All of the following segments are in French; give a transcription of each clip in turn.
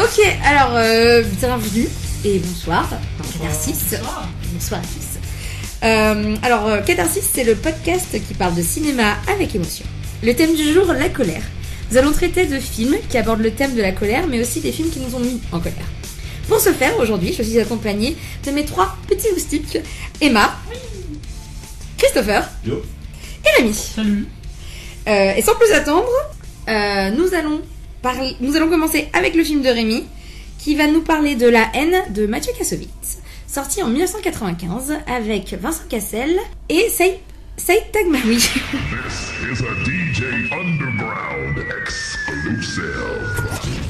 Ok, alors bienvenue et bonsoir dans Catharsis. Bonsoir à tous. Alors Catharsis, c'est le podcast qui parle de cinéma avec émotion. Le thème du jour, la colère. Nous allons traiter de films qui abordent le thème de la colère, mais aussi des films qui nous ont mis en colère. Pour ce faire, aujourd'hui, je suis accompagnée de mes trois petits moustiques, Emma, Christopher et Rémi. Salut. Et sans plus attendre, nous allons commencer avec le film de Rémi, qui va nous parler de La haine de Mathieu Kassovitz, sorti en 1995 avec Vincent Cassel et Saïd Taghmaoui. This is a DJ Underground exclusive.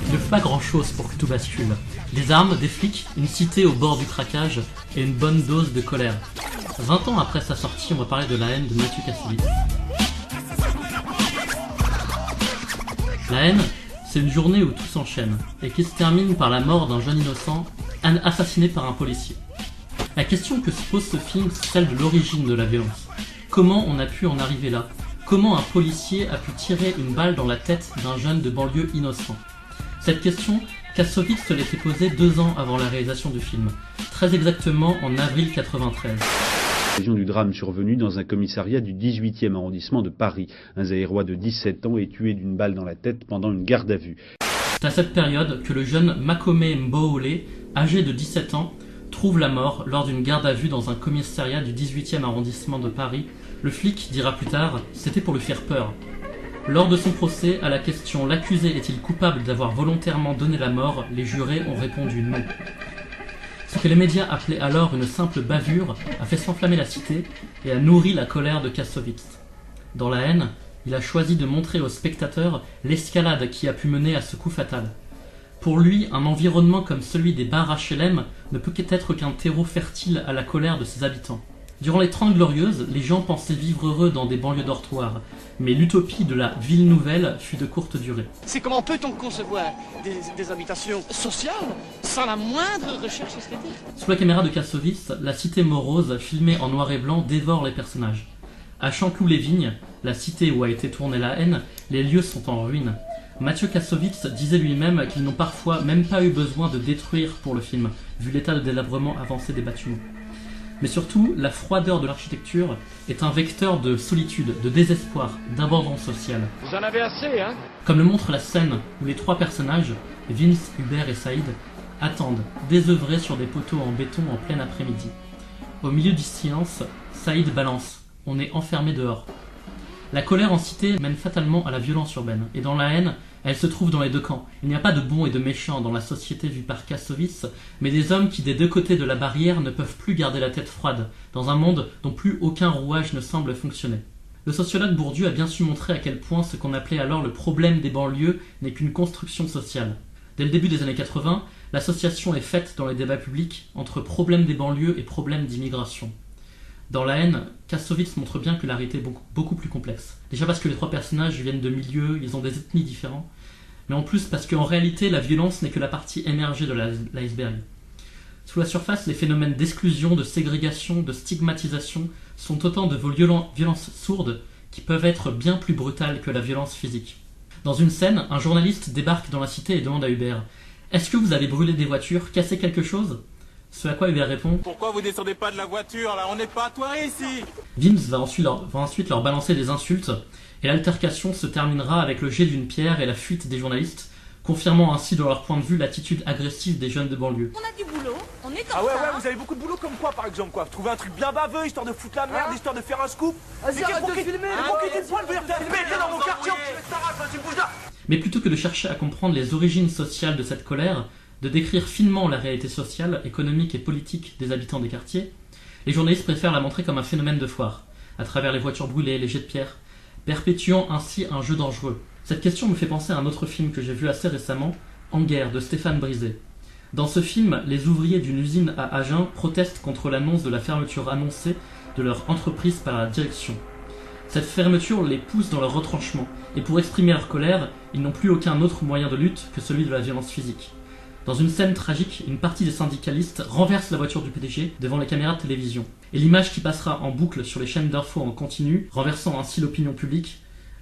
Il ne faut pas grand chose pour que tout bascule. Des armes, des flics, une cité au bord du craquage et une bonne dose de colère. 20 ans après sa sortie, on va parler de La haine de Mathieu Kassovitz. La haine, c'est une journée où tout s'enchaîne et qui se termine par la mort d'un jeune innocent assassiné par un policier. La question que se pose ce film, c'est celle de l'origine de la violence. Comment on a pu en arriver là? Comment un policier a pu tirer une balle dans la tête d'un jeune de banlieue innocent? Cette question, Kassovitz se l'était posée 2 ans avant la réalisation du film, très exactement en avril 93. L'occasion du drame survenu dans un commissariat du 18e arrondissement de Paris. Un Zaïrois de 17 ans est tué d'une balle dans la tête pendant une garde à vue. C'est à cette période que le jeune Makome Mboole, âgé de 17 ans, trouve la mort lors d'une garde à vue dans un commissariat du 18e arrondissement de Paris. Le flic dira plus tard, c'était pour lui faire peur. Lors de son procès, à la question « L'accusé est-il coupable d'avoir volontairement donné la mort ?», les jurés ont répondu non. Ce que les médias appelaient alors une simple bavure a fait s'enflammer la cité et a nourri la colère de Kassovitz. Dans La haine, il a choisi de montrer aux spectateurs l'escalade qui a pu mener à ce coup fatal. Pour lui, un environnement comme celui des bars HLM ne peut qu'être qu'un terreau fertile à la colère de ses habitants. Durant les 30 Glorieuses, les gens pensaient vivre heureux dans des banlieues dortoirs, mais l'utopie de la ville nouvelle fut de courte durée. C'est comment peut-on concevoir des habitations sociales sans la moindre recherche esthétique? Sous la caméra de Kassovitz, la cité morose, filmée en noir et blanc, dévore les personnages. À Chanteloup-les-Vignes, la cité où a été tournée La haine, les lieux sont en ruine. Mathieu Kassovitz disait lui-même qu'ils n'ont parfois même pas eu besoin de détruire pour le film, vu l'état de délabrement avancé des bâtiments. Mais surtout, la froideur de l'architecture est un vecteur de solitude, de désespoir, d'abandon social. Vous en avez assez, hein? Comme le montre la scène où les 3 personnages, Vince, Hubert et Saïd, attendent, désœuvrés sur des poteaux en béton en plein après-midi. Au milieu du silence, Saïd balance « On est enfermé dehors ». La colère en cité mène fatalement à la violence urbaine, et dans La haine, elle se trouve dans les 2 camps. Il n'y a pas de bons et de méchants dans la société vue par Kassovitz, mais des hommes qui des 2 côtés de la barrière ne peuvent plus garder la tête froide, dans un monde dont plus aucun rouage ne semble fonctionner. Le sociologue Bourdieu a bien su montrer à quel point ce qu'on appelait alors le problème des banlieues n'est qu'une construction sociale. Dès le début des années 80, l'association est faite dans les débats publics entre problème des banlieues et problème d'immigration. Dans La haine, Kassovitz montre bien que la réalité est beaucoup plus complexe. Déjà parce que les 3 personnages viennent de milieux, ils ont des ethnies différents, mais en plus parce qu'en réalité la violence n'est que la partie émergée de l'iceberg. Sous la surface, les phénomènes d'exclusion, de ségrégation, de stigmatisation sont autant de violences sourdes qui peuvent être bien plus brutales que la violence physique. Dans une scène, un journaliste débarque dans la cité et demande à Hubert « Est-ce que vous avez brûlé des voitures, cassé quelque chose ?» Ce à quoi Hubert répond « Pourquoi vous descendez pas de la voiture là? On n'est pas à toi ici !» Vince va ensuite leur balancer des insultes et l'altercation se terminera avec le jet d'une pierre et la fuite des journalistes, confirmant ainsi de leur point de vue l'attitude agressive des jeunes de banlieue. On a du boulot, on est en Ah ouais, retard. vous avez beaucoup de boulot comme quoi par exemple quoi? Trouver un truc bien baveux histoire de foutre la merde, histoire de faire un scoop? Vas-y, arrête de filmer! Pour qui tu te prends le verre? Viens dans mon quartier, tu bouges là! Mais plutôt que de chercher à comprendre les origines sociales de cette colère, de décrire finement la réalité sociale, économique et politique des habitants des quartiers, les journalistes préfèrent la montrer comme un phénomène de foire, à travers les voitures brûlées, les jets de pierre, perpétuant ainsi un jeu dangereux. Cette question me fait penser à un autre film que j'ai vu assez récemment, En guerre, de Stéphane Brisé. Dans ce film, les ouvriers d'une usine à Agen protestent contre l'annonce de la fermeture annoncée de leur entreprise par la direction. Cette fermeture les pousse dans leur retranchement, et pour exprimer leur colère, ils n'ont plus aucun autre moyen de lutte que celui de la violence physique. Dans une scène tragique, une partie des syndicalistes renverse la voiture du PDG devant les caméras de télévision. Et l'image qui passera en boucle sur les chaînes d'infos en continu, renversant ainsi l'opinion publique,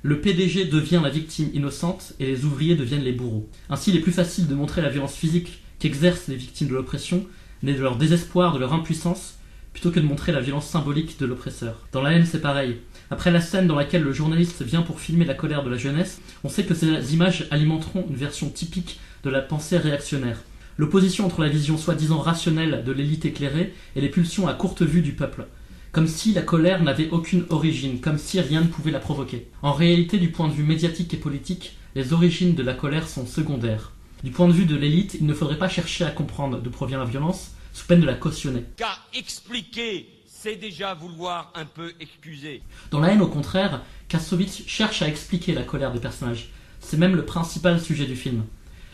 Le PDG devient la victime innocente et les ouvriers deviennent les bourreaux. Ainsi, il est plus facile de montrer la violence physique qu'exercent les victimes de l'oppression, née de leur désespoir, de leur impuissance, plutôt que de montrer la violence symbolique de l'oppresseur. Dans La haine, c'est pareil. Après la scène dans laquelle le journaliste vient pour filmer la colère de la jeunesse, on sait que ces images alimenteront une version typique de la pensée réactionnaire. L'opposition entre la vision soi-disant rationnelle de l'élite éclairée et les pulsions à courte vue du peuple. Comme si la colère n'avait aucune origine, comme si rien ne pouvait la provoquer. En réalité, du point de vue médiatique et politique, les origines de la colère sont secondaires. Du point de vue de l'élite, il ne faudrait pas chercher à comprendre d'où provient la violence, sous peine de la cautionner. Car expliquer, c'est déjà vouloir un peu excuser. Dans La haine, au contraire, Kassovitz cherche à expliquer la colère des personnages. C'est même le principal sujet du film.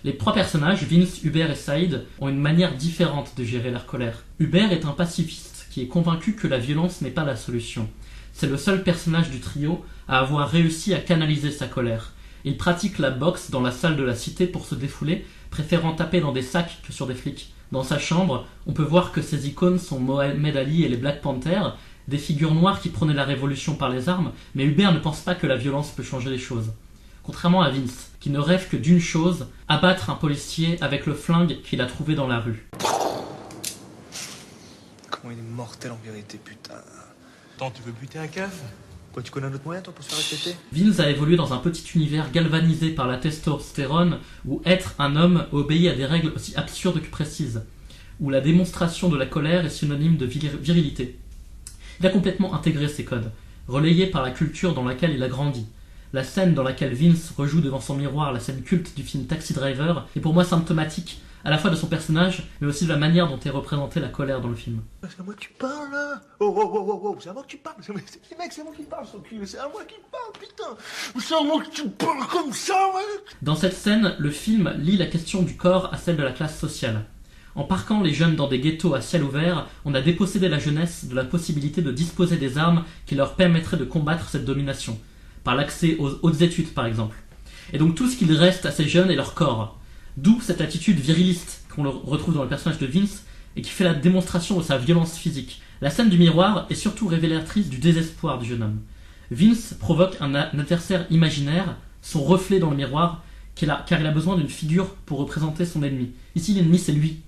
Les trois personnages, Vince, Hubert et Saïd, ont une manière différente de gérer leur colère. Hubert est un pacifiste qui est convaincu que la violence n'est pas la solution. C'est le seul personnage du trio à avoir réussi à canaliser sa colère. Il pratique la boxe dans la salle de la cité pour se défouler, préférant taper dans des sacs que sur des flics. Dans sa chambre, on peut voir que ses icônes sont Mohamed Ali et les Black Panthers, des figures noires qui prônaient la révolution par les armes, mais Hubert ne pense pas que la violence peut changer les choses. Contrairement à Vince, qui ne rêve que d'une chose, abattre un policier avec le flingue qu'il a trouvé dans la rue. Comment il est mortel en vérité, putain. Attends, tu veux buter un keuf? Quoi, tu connais un autre moyen, toi, pour se faire respecter? Vince a évolué dans un petit univers galvanisé par la testostérone, où être un homme obéit à des règles aussi absurdes que précises, où la démonstration de la colère est synonyme de virilité. Il a complètement intégré ces codes, relayés par la culture dans laquelle il a grandi. La scène dans laquelle Vince rejoue devant son miroir la scène culte du film Taxi Driver est pour moi symptomatique à la fois de son personnage, mais aussi de la manière dont est représentée la colère dans le film. C'est à moi que tu parles, là. Oh, c'est à moi que tu parles. Mec, c'est à moi qui parle, son cul. C'est à moi qui parle, putain. C'est à moi que tu parles comme ça, mec. Dans cette scène, le film lie la question du corps à celle de la classe sociale. En parquant les jeunes dans des ghettos à ciel ouvert, on a dépossédé la jeunesse de la possibilité de disposer des armes qui leur permettraient de combattre cette domination, par l'accès aux hautes études par exemple. Et donc tout ce qu'il reste à ces jeunes est leur corps. D'où cette attitude viriliste qu'on retrouve dans le personnage de Vince et qui fait la démonstration de sa violence physique. La scène du miroir est surtout révélatrice du désespoir du jeune homme. Vince provoque un adversaire imaginaire, son reflet dans le miroir, car il a besoin d'une figure pour représenter son ennemi. Ici, l'ennemi, c'est lui.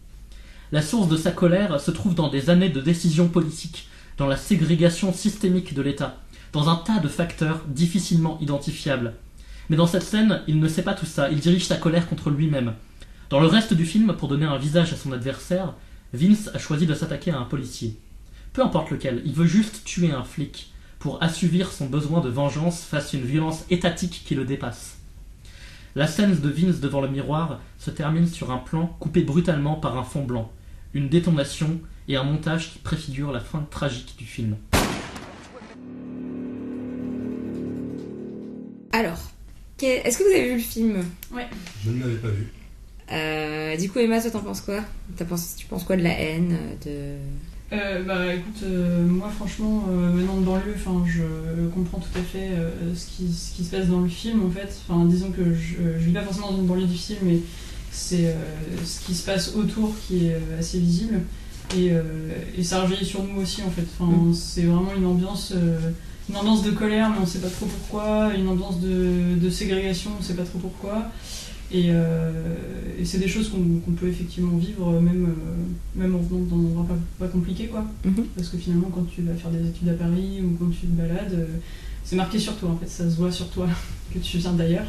La source de sa colère se trouve dans des années de décisions politiques, dans la ségrégation systémique de l'État, dans un tas de facteurs difficilement identifiables. Mais dans cette scène, il ne sait pas tout ça, il dirige sa colère contre lui-même. Dans le reste du film, pour donner un visage à son adversaire, Vince a choisi de s'attaquer à un policier. Peu importe lequel, il veut juste tuer un flic, pour assouvir son besoin de vengeance face à une violence étatique qui le dépasse. La scène de Vince devant le miroir se termine sur un plan coupé brutalement par un fond blanc, une détonation et un montage qui préfigure la fin tragique du film. Alors, est-ce que vous avez vu le film? Ouais. Je ne l'avais pas vu. Du coup, Emma, toi, t'en penses quoi? Tu penses quoi de La haine Écoute, moi franchement, venant de banlieue, je comprends tout à fait ce qui se passe dans le film en fait. Disons que je vis pas forcément dans une banlieue difficile, mais c'est ce qui se passe autour qui est assez visible. Et ça rejaillit sur nous aussi en fait. C'est vraiment une ambiance de colère, mais on sait pas trop pourquoi, une ambiance de ségrégation, on sait pas trop pourquoi. Et c'est des choses qu'on peut effectivement vivre même en venant dans un endroit pas compliqué quoi. Parce que finalement quand tu vas faire des études à Paris ou quand tu te balades, c'est marqué sur toi en fait, ça se voit sur toi que tu viens d'ailleurs,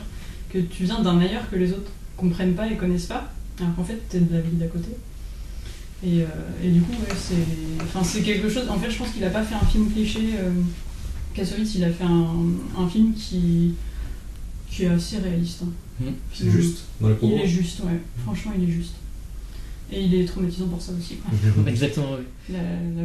que tu viens d'un ailleurs que les autres comprennent pas et connaissent pas, alors qu'en fait t'es de la ville d'à côté. Et du coup c'est quelque chose, en fait je pense qu'il a pas fait un film cliché, Kassovitz il a fait un film qui est assez réaliste. C'est juste dans les propos. Il est juste, ouais. Franchement, il est juste. Et il est traumatisant pour ça aussi. Quoi. Exactement, oui.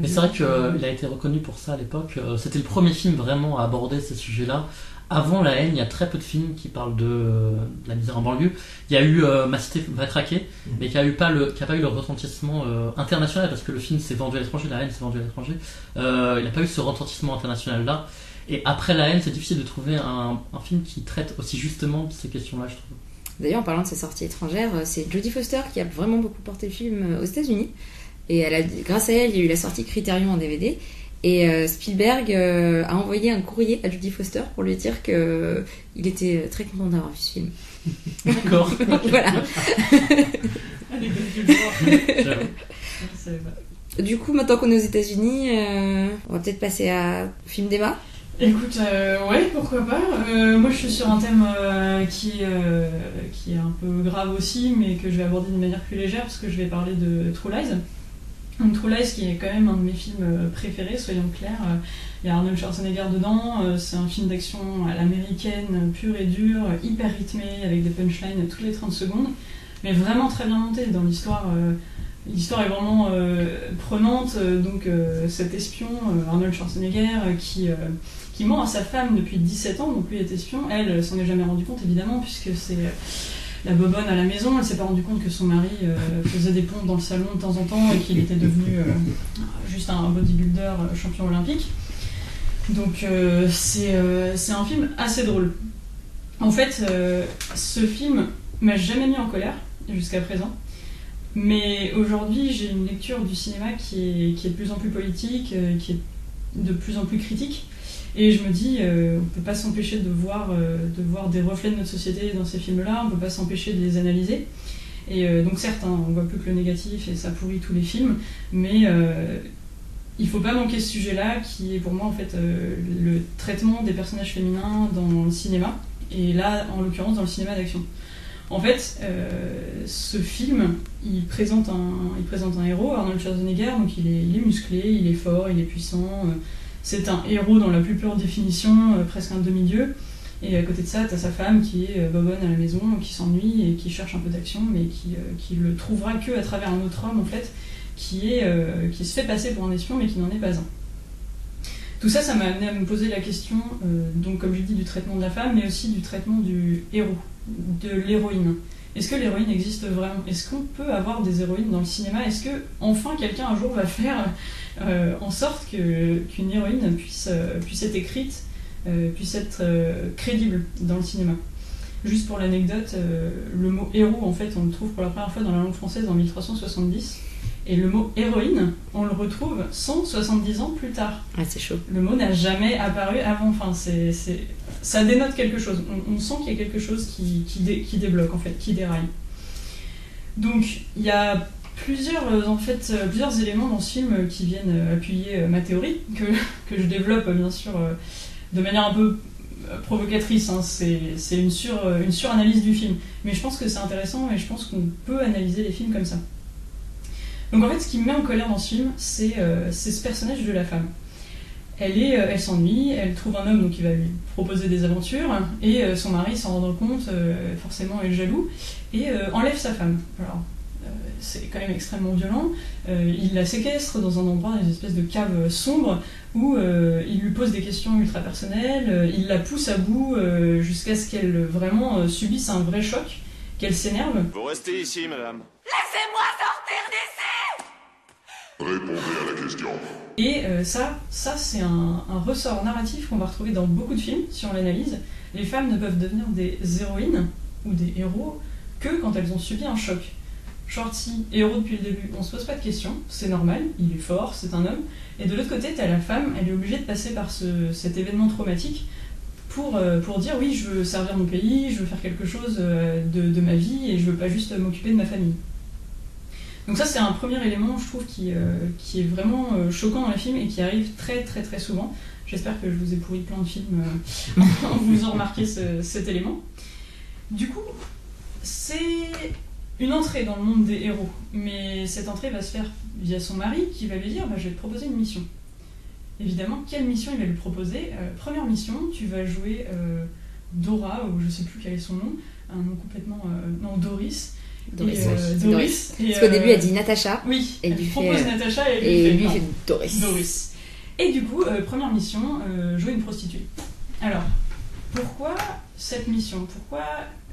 Mais c'est vrai qu'il a été reconnu pour ça à l'époque. C'était le premier film vraiment à aborder ces sujets-là. Avant La haine, il y a très peu de films qui parlent de la misère en banlieue. Il y a eu Ma cité va craquer, mais qui n'a pas eu le retentissement international, parce que le film s'est vendu à l'étranger, La haine s'est vendu à l'étranger. Il n'a pas eu ce retentissement international-là. Et après La haine, c'est difficile de trouver un film qui traite aussi justement de ces questions-là, je trouve. D'ailleurs, en parlant de ses sorties étrangères, c'est Jodie Foster qui a vraiment beaucoup porté le film aux États-Unis. Et grâce à elle, il y a eu la sortie Criterion en DVD. Et Spielberg a envoyé un courrier à Jodie Foster pour lui dire que il était très content d'avoir vu ce film. D'accord. Voilà. Allez, bonne culture. Je savais pas. Du coup, maintenant qu'on est aux États-Unis, on va peut-être passer à film d'Emma. Écoute, ouais, pourquoi pas. Moi, je suis sur un thème qui est un peu grave aussi, mais que je vais aborder d'une manière plus légère, parce que je vais parler de True Lies. Donc, True Lies, qui est quand même un de mes films préférés, soyons clairs. Il y a Arnold Schwarzenegger dedans. C'est un film d'action à l'américaine, pur et dur, hyper rythmé, avec des punchlines toutes les 30 secondes, mais vraiment très bien monté dans l'histoire. L'histoire est vraiment prenante. Donc, cet espion, Arnold Schwarzenegger, qui ment à sa femme depuis 17 ans, donc lui est espion. Elle s'en est jamais rendu compte, évidemment, puisque c'est la bobonne à la maison. Elle s'est pas rendu compte que son mari faisait des pompes dans le salon de temps en temps et qu'il était devenu juste un bodybuilder champion olympique. Donc c'est un film assez drôle. En fait, ce film m'a jamais mis en colère jusqu'à présent. Mais aujourd'hui, j'ai une lecture du cinéma qui est de plus en plus politique, qui est de plus en plus critique. Et je me dis, on peut pas s'empêcher de voir des reflets de notre société dans ces films-là, on peut pas s'empêcher de les analyser. Et donc certes, hein, on voit plus que le négatif et ça pourrit tous les films, mais il faut pas manquer ce sujet-là qui est pour moi en fait le traitement des personnages féminins dans le cinéma, et là en l'occurrence dans le cinéma d'action. En fait, ce film, il présente un héros, Arnold Schwarzenegger, donc il est musclé, il est fort, il est puissant. C'est un héros dans la plus pure définition, presque un demi-dieu. Et à côté de ça, t'as sa femme qui est bobonne à la maison, qui s'ennuie et qui cherche un peu d'action, mais qui le trouvera que à travers un autre homme, en fait, qui se fait passer pour un espion, mais qui n'en est pas un. Tout ça, ça m'a amené à me poser la question, donc comme je dis, du traitement de la femme, mais aussi du traitement du héros, de l'héroïne. Est-ce que l'héroïne existe vraiment ? Est-ce qu'on peut avoir des héroïnes dans le cinéma ? Est-ce que enfin quelqu'un un jour va faire en sorte qu'une héroïne puisse être écrite, puisse être crédible dans le cinéma ? Juste pour l'anecdote, le mot héros, en fait, on le trouve pour la première fois dans la langue française en 1370. Et le mot héroïne, on le retrouve 170 ans plus tard. Ah, c'est chaud. Le mot n'a jamais apparu avant. Enfin, ça dénote quelque chose. On sent qu'il y a quelque chose qui débloque, en fait, qui déraille. Donc, il y a plusieurs éléments dans ce film qui viennent appuyer ma théorie, que je développe, bien sûr, de manière un peu provocatrice. Hein. C'est une suranalyse du film. Mais je pense que c'est intéressant et je pense qu'on peut analyser les films comme ça. Donc en fait, ce qui me met en colère dans ce film, c'est ce personnage de la femme. Elle s'ennuie, elle trouve un homme donc qui va lui proposer des aventures, et son mari, s'en rendant compte, forcément est jaloux, et enlève sa femme. Alors, c'est quand même extrêmement violent. Il la séquestre dans un endroit, dans une espèce de cave sombre, où il lui pose des questions ultra personnelles, il la pousse à bout jusqu'à ce qu'elle vraiment subisse un vrai choc, qu'elle s'énerve. Vous restez ici, madame. Laissez-moi sortir d'ici! Répondez à la question. Et ça c'est un ressort narratif qu'on va retrouver dans beaucoup de films, si on l'analyse. Les femmes ne peuvent devenir des héroïnes ou des héros que quand elles ont subi un choc. Schwartzy, héros depuis le début, on se pose pas de questions, c'est normal, il est fort, c'est un homme. Et de l'autre côté, t'as la femme, elle est obligée de passer par cet événement traumatique pour dire oui, je veux servir mon pays, je veux faire quelque chose de ma vie et je veux pas juste m'occuper de ma famille. Donc ça, c'est un premier élément, je trouve, qui est vraiment choquant dans les films et qui arrive très très très souvent. J'espère que je vous ai pourri plein de films en vous en remarquez cet élément. Du coup, c'est une entrée dans le monde des héros, mais cette entrée va se faire via son mari qui va lui dire je vais te proposer une mission. Évidemment, quelle mission il va lui proposer ? Première mission, tu vas jouer Dora, ou je sais plus quel est son nom, un nom complètement... non, Doris. Doris. Parce qu'au début, elle dit Natacha. Oui, et elle propose Natacha et lui fait Doris. Et du coup, première mission, jouer une prostituée. Alors, pourquoi cette mission ? Pourquoi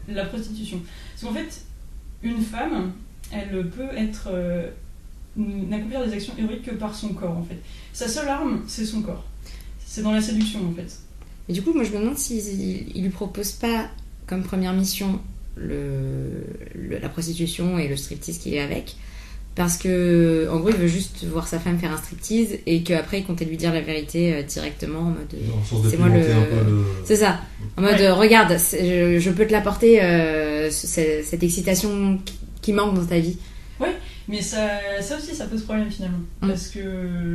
la prostitution ? Parce qu'en fait, une femme, elle peut être... n'accomplir des actions héroïques que par son corps, en fait. Sa seule arme, c'est son corps. C'est dans la séduction, en fait. Et du coup, moi, je me demande s'il lui propose pas, comme première mission, la prostitution et le striptease qui est avec, parce que en gros il veut juste voir sa femme faire un striptease et qu'après il comptait lui dire la vérité directement en mode c'est moi c'est ça, en mode regarde, je peux te l'apporter, cette excitation qui manque dans ta vie. Ouais, mais ça aussi ça pose problème finalement, parce que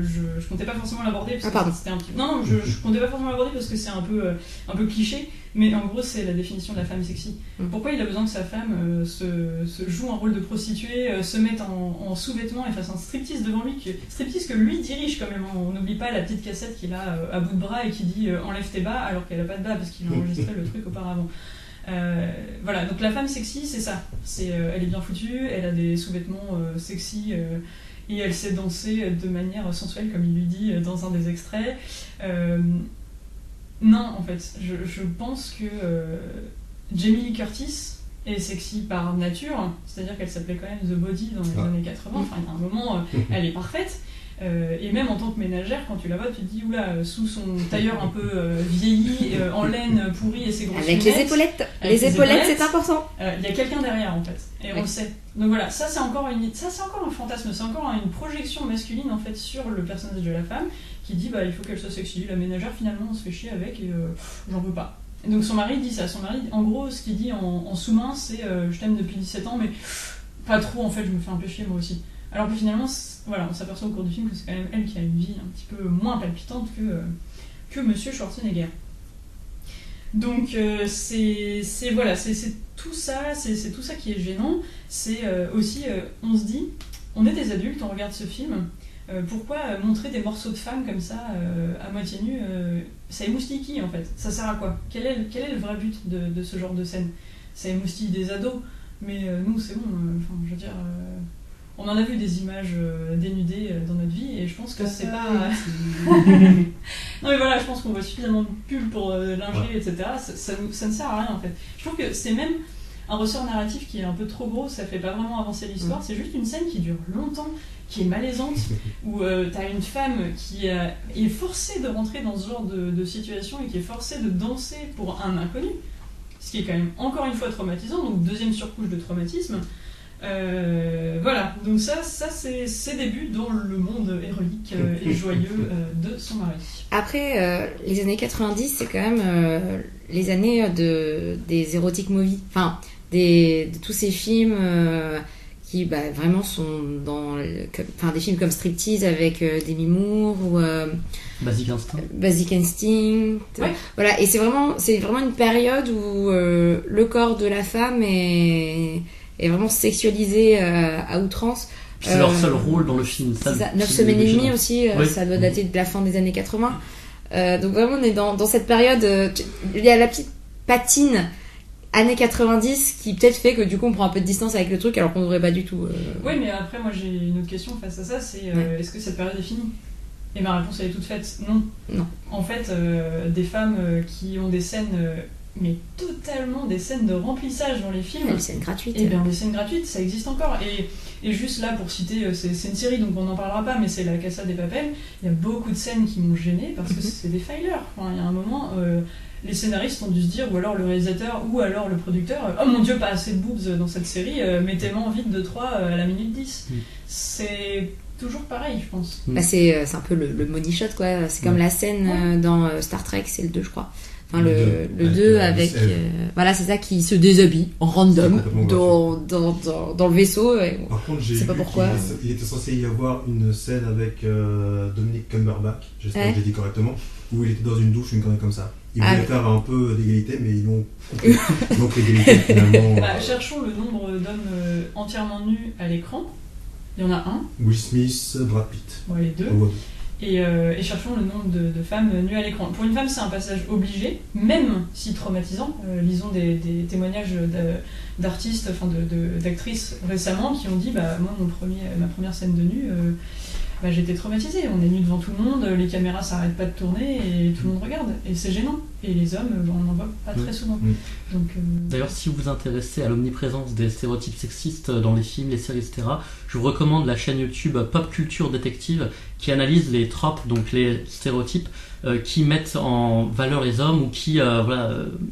je comptais pas forcément l'aborder parce que c'était un petit... Non, je comptais pas forcément l'aborder parce que c'est un peu cliché, mais en gros c'est la définition de la femme sexy. Pourquoi il a besoin que sa femme se joue un rôle de prostituée, se mette en sous-vêtements et fasse un striptease devant lui, striptease que lui dirige quand même, on n'oublie pas la petite cassette qu'il a à bout de bras et qui dit enlève tes bas alors qu'elle a pas de bas parce qu'il a enregistré le truc auparavant. Voilà, donc la femme sexy c'est ça, elle est bien foutue, elle a des sous-vêtements sexy et elle sait danser de manière sensuelle comme il lui dit dans un des extraits. Non, en fait, je pense que Jamie Lee Curtis est sexy par nature, c'est-à-dire qu'elle s'appelait quand même The Body dans les années 80, enfin il y a un moment elle est parfaite. Et même en tant que ménagère, quand tu la vois, tu te dis oula, sous son tailleur un peu vieilli, en laine pourrie et ses grosses avec lunettes, les épaulettes. Les épaulettes, c'est important. Il y a quelqu'un derrière en fait, et on le sait. Donc voilà, ça c'est encore un fantasme, c'est encore une projection masculine en fait sur le personnage de la femme qui dit il faut qu'elle soit sexy. La ménagère finalement on se fait chier avec et j'en veux pas. Et donc son mari dit ça. Son mari, en gros, ce qu'il dit en sous-main, c'est je t'aime depuis 17 ans, mais pas trop en fait, je me fais un peu chier moi aussi. Alors que finalement, voilà, on s'aperçoit au cours du film que c'est quand même elle qui a une vie un petit peu moins palpitante que Monsieur Schwarzenegger. Donc c'est tout ça, c'est tout ça qui est gênant. C'est aussi, on se dit, on est des adultes, on regarde ce film. Pourquoi montrer des morceaux de femmes comme ça à moitié nues, ça émoustille qui en fait? Ça sert à quoi? Quel est le vrai but de ce genre de scène? Ça émoustille des ados, mais nous c'est bon. Je veux dire. On en a vu des images dénudées dans notre vie et je pense que c'est pas... Non mais voilà, je pense qu'on voit suffisamment de pubs pour lingerie, etc. Ça ne sert à rien en fait. Je trouve que c'est même un ressort narratif qui est un peu trop gros, ça fait pas vraiment avancer l'histoire, c'est juste une scène qui dure longtemps, qui est malaisante, où t'as une femme qui est forcée de rentrer dans ce genre de situation et qui est forcée de danser pour un inconnu, ce qui est quand même encore une fois traumatisant, donc deuxième surcouche de traumatisme. Voilà, donc ça c'est ses débuts dans le monde héroïque et joyeux de son mari. Après, les années 90, c'est quand même les années des erotic movies, enfin de tous ces films qui vraiment sont dans des films comme Striptease avec Demi Moore ou Basic Instinct. Ouais. Voilà, et c'est vraiment une période où le corps de la femme est vraiment sexualisé à outrance. C'est leur seul rôle dans le film. C'est ça. 9 semaines et demie aussi, ça doit dater de la fin des années 80. Donc vraiment on est dans cette période, il y a la petite patine années 90 qui peut-être fait que du coup on prend un peu de distance avec le truc alors qu'on devrait pas du tout. Oui, mais après moi j'ai une autre question face à ça, c'est est-ce que cette période est finie? Et ma réponse elle est toute faite, non. En fait, des femmes qui ont des scènes... mais totalement des scènes de remplissage dans les films. Des scènes gratuites. Et bien des scènes gratuites, ça existe encore. Et juste là, pour citer, c'est une série, donc on n'en parlera pas, mais c'est La Casa de Papel. Il y a beaucoup de scènes qui m'ont gênée parce que c'est des filers. Enfin, il y a un moment, les scénaristes ont dû se dire, ou alors le réalisateur, ou alors le producteur, oh mon dieu, pas assez de boobs dans cette série, mettez-moi en vide de 3 à la minute 10. C'est toujours pareil, je pense. C'est un peu le money shot, quoi. C'est comme la scène dans Star Trek, c'est le 2, je crois. Enfin, le 2 avec voilà, c'est ça, qui se déshabille en random dans le vaisseau. Par contre, je sais pas pourquoi. Il était censé y avoir une scène avec Dominic Cumberbatch, j'espère que j'ai dit correctement, où il était dans une douche, une connerie comme ça. Ils voulaient faire un peu d'égalité, mais ils l'ont coupé. Donc l'égalité finalement. Cherchons le nombre d'hommes entièrement nus à l'écran. Il y en a un. Will Smith, Brad Pitt. Ouais, les deux. Et cherchons le nombre de femmes nues à l'écran. Pour une femme, c'est un passage obligé, même si traumatisant. Lisons des témoignages d'artistes, enfin d'actrices récemment qui ont dit moi, ma première scène de nu, j'étais traumatisée. On est nu devant tout le monde, les caméras s'arrêtent pas de tourner et tout le monde regarde. Et c'est gênant. Et les hommes, on n'en voit pas très souvent. Donc, D'ailleurs, si vous vous intéressez à l'omniprésence des stéréotypes sexistes dans les films, les séries, etc., je vous recommande la chaîne YouTube Pop Culture Détective qui analyse les tropes, donc les stéréotypes qui mettent en valeur les hommes ou qui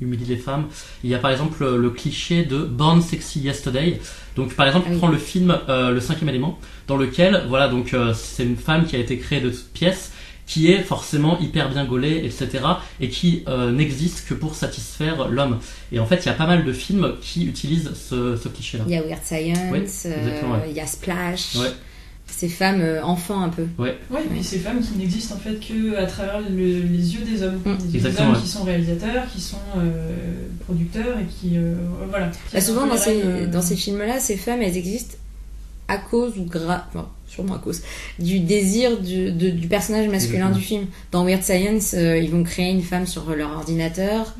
humilient les femmes. Il y a par exemple le cliché de Born Sexy Yesterday. Donc par exemple, prends le film Le Cinquième Élément, dans lequel c'est une femme qui a été créée de toutes pièces, qui est forcément hyper bien gaulée, etc., et qui n'existe que pour satisfaire l'homme. Et en fait, il y a pas mal de films qui utilisent ce cliché-là. Il y a Weird Science, il y a Splash. Ouais. Ces femmes enfants un peu. Ouais, mais ces femmes qui n'existent en fait que à travers les yeux des hommes. Les yeux des hommes qui sont réalisateurs, qui sont producteurs et qui voilà. Souvent dans ces films-là, ces femmes elles existent à cause ou sûrement à cause du désir du personnage masculin du film. Dans Weird Science, ils vont créer une femme sur leur ordinateur.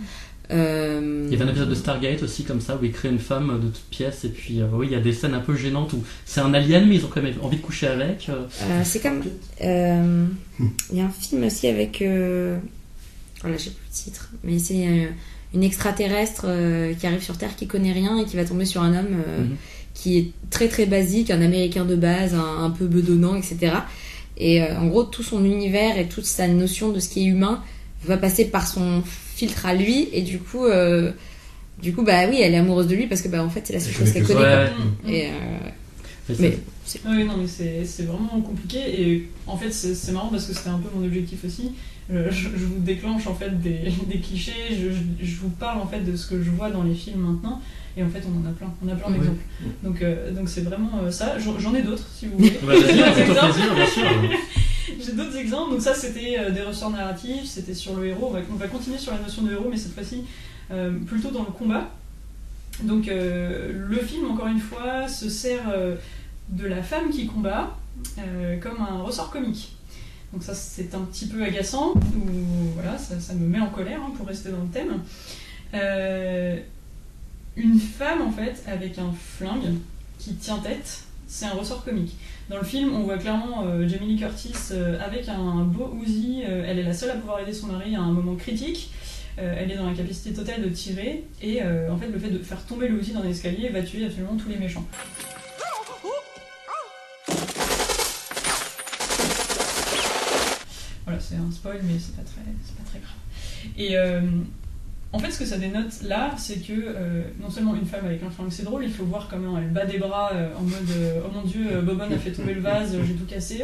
Il y avait un épisode de Stargate aussi comme ça où ils créent une femme de toutes pièces et puis il y a des scènes un peu gênantes où c'est un alien mais ils ont quand même envie de coucher avec. C'est comme il y a un film aussi avec j'ai plus le titre, mais c'est une extraterrestre qui arrive sur Terre qui connaît rien et qui va tomber sur un homme qui est très très basique, un américain de base, un peu bedonnant, etc. Et en gros tout son univers et toute sa notion de ce qui est humain va passer par son filtre à lui et du coup elle est amoureuse de lui parce que en fait c'est la seule chose qu'elle connaît. C'est vraiment compliqué et en fait c'est marrant parce que c'était un peu mon objectif aussi. Je vous déclenche en fait des clichés, je vous parle en fait de ce que je vois dans les films maintenant et en fait on en a plein d'exemples. Donc c'est vraiment ça. J'en ai d'autres si vous voulez. J'ai d'autres exemples. Donc ça c'était des ressorts narratifs, c'était sur le héros. On va continuer sur la notion de héros mais cette fois-ci plutôt dans le combat. Donc le film encore une fois se sert de la femme qui combat comme un ressort comique. Donc ça c'est un petit peu agaçant, ou voilà, ça me met en colère pour rester dans le thème. Une femme en fait avec un flingue qui tient tête, c'est un ressort comique. Dans le film, on voit clairement Jamie Lee Curtis avec un beau Uzi, elle est la seule à pouvoir aider son mari à un moment critique. Elle est dans la capacité totale de tirer et en fait le fait de faire tomber le Uzi dans l'escalier va tuer absolument tous les méchants. Voilà, c'est un spoil, mais c'est pas très grave. Et en fait, ce que ça dénote là, c'est que non seulement une femme avec un flingue, c'est drôle, il faut voir comment elle bat des bras en mode oh mon dieu, Bobonne a fait tomber le vase, j'ai tout cassé,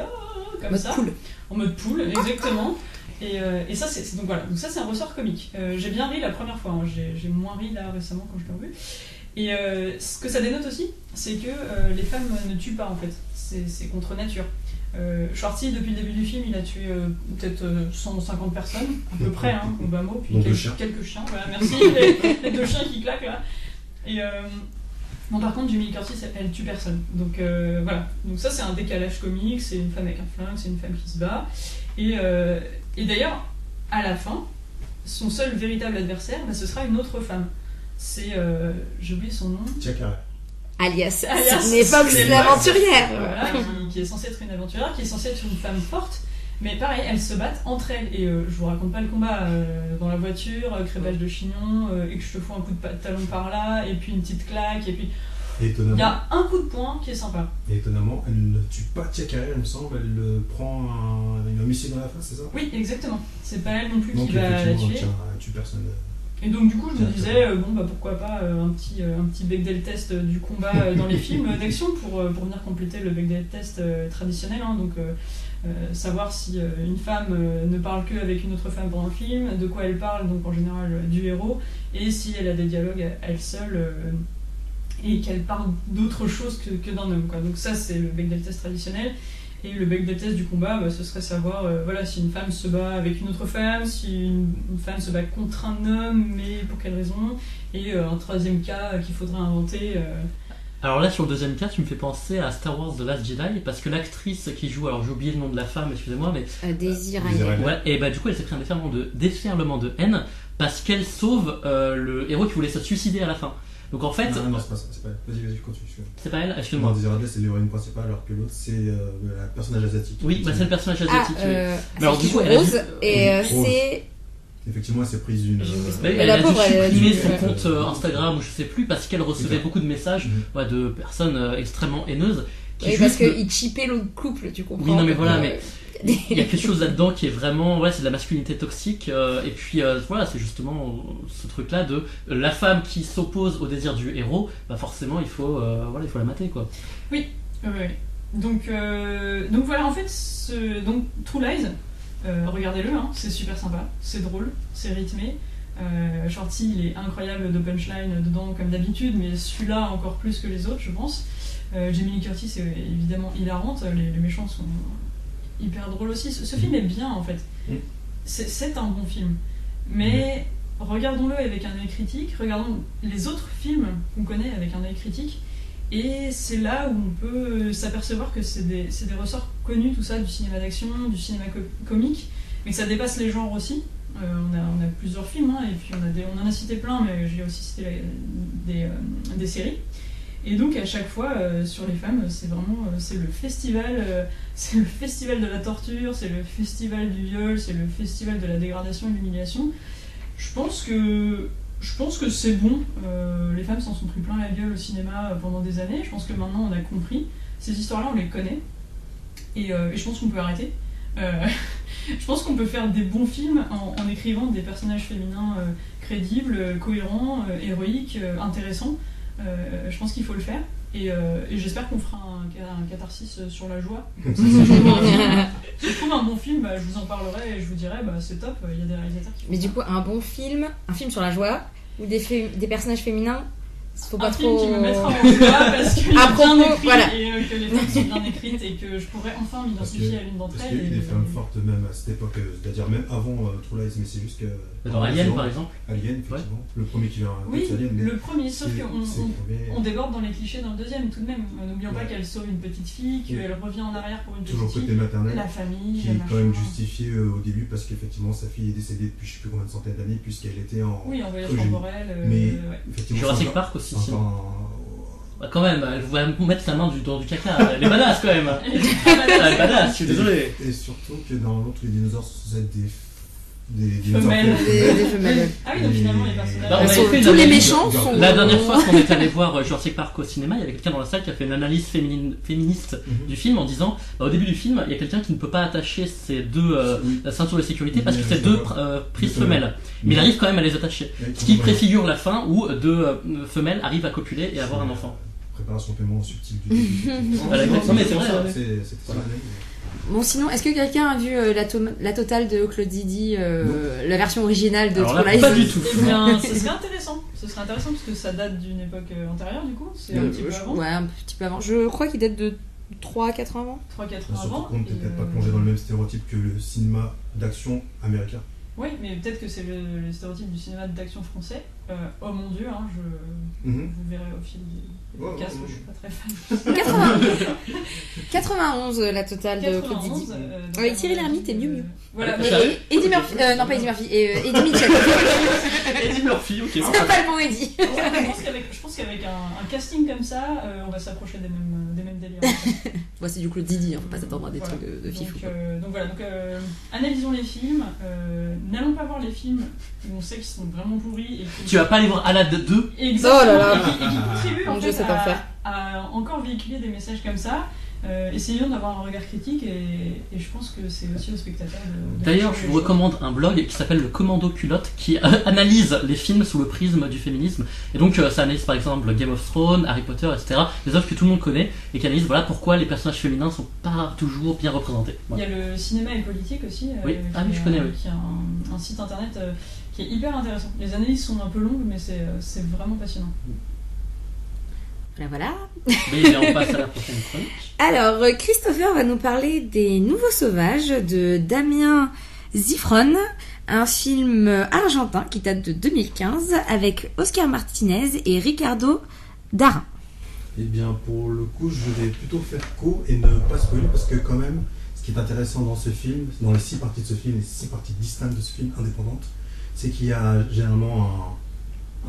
comme mode ça. Poule. En mode poule, exactement. Et ça, c'est donc voilà. Donc ça, c'est un ressort comique. J'ai bien ri la première fois, j'ai moins ri là récemment quand je l'ai revu. Et ce que ça dénote aussi, c'est que les femmes ne tuent pas en fait. C'est contre nature. Schwartzy, depuis le début du film, il a tué peut-être 150 personnes, à peu près, au bas mot, puis quelques chiens. Voilà, merci, les deux chiens qui claquent là. Et bon, par contre, Jamie Lee Curtis, elle tue personne. Donc voilà. Donc ça, c'est un décalage comique. C'est une femme avec un flingue, c'est une femme qui se bat. Et d'ailleurs, à la fin, son seul véritable adversaire, ce sera une autre femme. C'est, j'ai oublié son nom. Alias Sydney Fox, l'aventurière. Voilà, qui est censée être une aventurière, qui est censée être une femme forte. Mais pareil, elles se battent entre elles. Et je vous raconte pas le combat dans la voiture, crépage de chignon, et que je te fous un coup de talon par là, et puis une petite claque, et puis... Il y a un coup de poing qui est sympa. Et étonnamment, elle ne tue pas Tia Carrere, il me semble, elle prend un missile dans la face, c'est ça? Oui, exactement. C'est pas elle non plus qui va la tuer. Elle tue personne. Et donc du coup je me disais pourquoi pas un petit Bechdel test du combat dans les films d'action pour venir compléter le Bechdel test traditionnel, donc savoir si une femme ne parle que avec une autre femme pendant le film, de quoi elle parle, donc en général du héros, et si elle a des dialogues elle seule et qu'elle parle d'autre chose que d'un homme, quoi. Donc ça c'est le Bechdel test traditionnel. Et le Bechdel test du combat, ce serait savoir si une femme se bat avec une autre femme, si une femme se bat contre un homme, mais pour quelle raison, et un troisième cas qu'il faudrait inventer. Alors là, sur le deuxième cas, tu me fais penser à Star Wars The Last Jedi, parce que l'actrice qui joue, alors j'ai oublié le nom de la femme, excusez-moi, mais... Daisy Ridley. Ouais, et du coup, elle s'est pris un déferlement de haine, parce qu'elle sauve le héros qui voulait se suicider à la fin. Donc en fait... Non, c'est pas ça, c'est pas elle. Vas-y, continue. C'est pas elle, excuse-moi. Daisy Ridley, c'est l'héroïne principale, alors que l'autre, c'est le personnage asiatique. Oui, c'est le personnage asiatique. Oui. Mais alors du coup, Rose, et c'est... Effectivement, elle s'est prise une... Elle a dû supprimer son compte Instagram, ou je sais plus, parce qu'elle recevait beaucoup de messages de personnes extrêmement haineuses. Oui, parce qu'il chippait l'autre couple, tu comprends. Oui, non, mais voilà, mais... il y a quelque chose là-dedans qui est vraiment, c'est de la masculinité toxique, et puis voilà, c'est justement ce truc-là de la femme qui s'oppose au désir du héros, bah forcément il faut la mater, quoi. Oui. Donc voilà, en fait, donc True Lies, regardez-le, hein, c'est super sympa, c'est drôle, c'est rythmé. Shorty, il est incroyable de punchline dedans comme d'habitude, mais celui-là encore plus que les autres, je pense. Jamie Lee Curtis est évidemment hilarante, les méchants sont hyper drôles aussi. Ce film est bien en fait. C'est un bon film, mais regardons-le avec un œil critique, regardons les autres films qu'on connaît avec un œil critique, et c'est là où on peut s'apercevoir que c'est des ressorts connus, tout ça, du cinéma d'action, du cinéma comique, mais que ça dépasse les genres aussi. On a plusieurs films, hein, et puis on en a cité plein, mais j'ai aussi cité des séries. Et donc à chaque fois, sur les femmes, c'est vraiment c'est le festival de la torture, c'est le festival du viol, c'est le festival de la dégradation et de l'humiliation. Je pense que c'est bon. Les femmes s'en sont pris plein la gueule au cinéma pendant des années. Je pense que maintenant on a compris. Ces histoires-là, on les connaît. Et je pense qu'on peut arrêter. Je pense qu'on peut faire des bons films en écrivant des personnages féminins crédibles, cohérents, héroïques, intéressants. Je pense qu'il faut le faire. Et j'espère qu'on fera un catharsis sur la joie. Comme ça, si je trouve un bon film, je vous en parlerai et je vous dirai c'est top, il y a des réalisateurs qui font Mais du coup, un bon film, un film sur la joie, ou des personnages féminins, faut pas un trop... film qui me mettra en joie parce qu'il est bien écrit, voilà. et que les femmes sont bien écrites et que je pourrais enfin m'identifier à l'une d'entre elles. Parce qu'il y a eu des femmes fortes même à cette époque, c'est-à-dire même avant True Lies, mais c'est juste que... Dans Alien par exemple. Alien, effectivement. Le premier qui vient. Oui, Alien, le premier, sauf qu'on déborde dans les clichés dans le deuxième tout de même. N'oublions pas qu'elle sauve une petite fille, qu'elle revient en arrière pour une petite fille. Toujours côté maternel. La famille, qui est quand même justifié au début parce qu'effectivement sa fille est décédée depuis je sais plus combien de centaines d'années puisqu'elle était en voyage temporel. Mais effectivement Jurassic Park aussi. Bah quand même, elle voulait mettre sa main dans du caca, elle est badass quand même. Elle est badass, je suis désolé. Et surtout que dans l'autre les dinosaures sont des femelles. Des femelles. Ah oui, donc finalement les personnages. Bah, on avait fait tous les méchants sont... La dernière fois qu'on est allé voir Jurassic Park au cinéma, il y avait quelqu'un dans la salle qui a fait une analyse féministe du film en disant au début du film, il y a quelqu'un qui ne peut pas attacher ses deux ceintures de sécurité parce que c'est deux prises femelles. Mais il arrive quand même à les attacher. Ce qui préfigure la fin où deux femelles arrivent à copuler et avoir un enfant. Préparation paiement subtil du début. Voilà, non mais c'est vrai. C'est ça. Bon, sinon, est-ce que quelqu'un a vu la totale de Claude Zidi, la version originale de True Lies? Pas du tout. Eh bien, ce serait intéressant. Parce que ça date d'une époque antérieure, du coup. C'est un petit peu avant. Ouais, un petit peu avant. Je crois qu'il date de 3-4 ans avant. 3-4 ans avant. Surtout qu'on ne peut peut-être pas plonger dans le même stéréotype que le cinéma d'action américain. Oui, mais peut-être que c'est le stéréotype du cinéma d'action français. Oh mon dieu, hein, vous verrez au fil du podcast, je suis pas très fan. 91 la totale de Claude Zidi. Thierry Lhermitte est mieux. Voilà, Eddie Murphy, non pas Eddie Murphy, Eddie Mitchell. Eddie Murphy, ok. C'est pas le bon Eddie. Je pense qu'avec un casting comme ça, on va s'approcher des mêmes délires. Bon, c'est du Claude Zidi, on peut pas s'attendre à des trucs de fifou. Donc voilà, analysons les films, n'allons pas voir les films où on sait qu'ils sont vraiment pourris. Tu vas pas aller voir Alad 2? Exactement, oh là là. et qui contribuent en fait à encore véhiculer des messages comme ça. Essayons d'avoir un regard critique et je pense que c'est aussi aux spectateurs D'ailleurs, je vous recommande un blog qui s'appelle le Commando Culotte qui analyse les films sous le prisme du féminisme. Et donc ça analyse par exemple Game of Thrones, Harry Potter, etc. Des œuvres que tout le monde connaît et qui analyse pourquoi les personnages féminins sont pas toujours bien représentés. Voilà. Il y a le cinéma et politique aussi, oui. Je connais, qui a un site internet qui est hyper intéressant. Les analyses sont un peu longues mais c'est vraiment passionnant. Voilà. Mais on passe à la prochaine chronique. Alors, Christopher va nous parler des Nouveaux Sauvages de Damien Zifron, un film argentin qui date de 2015 avec Oscar Martinez et Ricardo Darin. Eh bien, pour le coup, je vais plutôt faire court et ne pas spoiler parce que quand même, ce qui est intéressant dans ce film, dans les 6 parties de ce film, les 6 parties distinctes de ce film, indépendantes, c'est qu'il y a généralement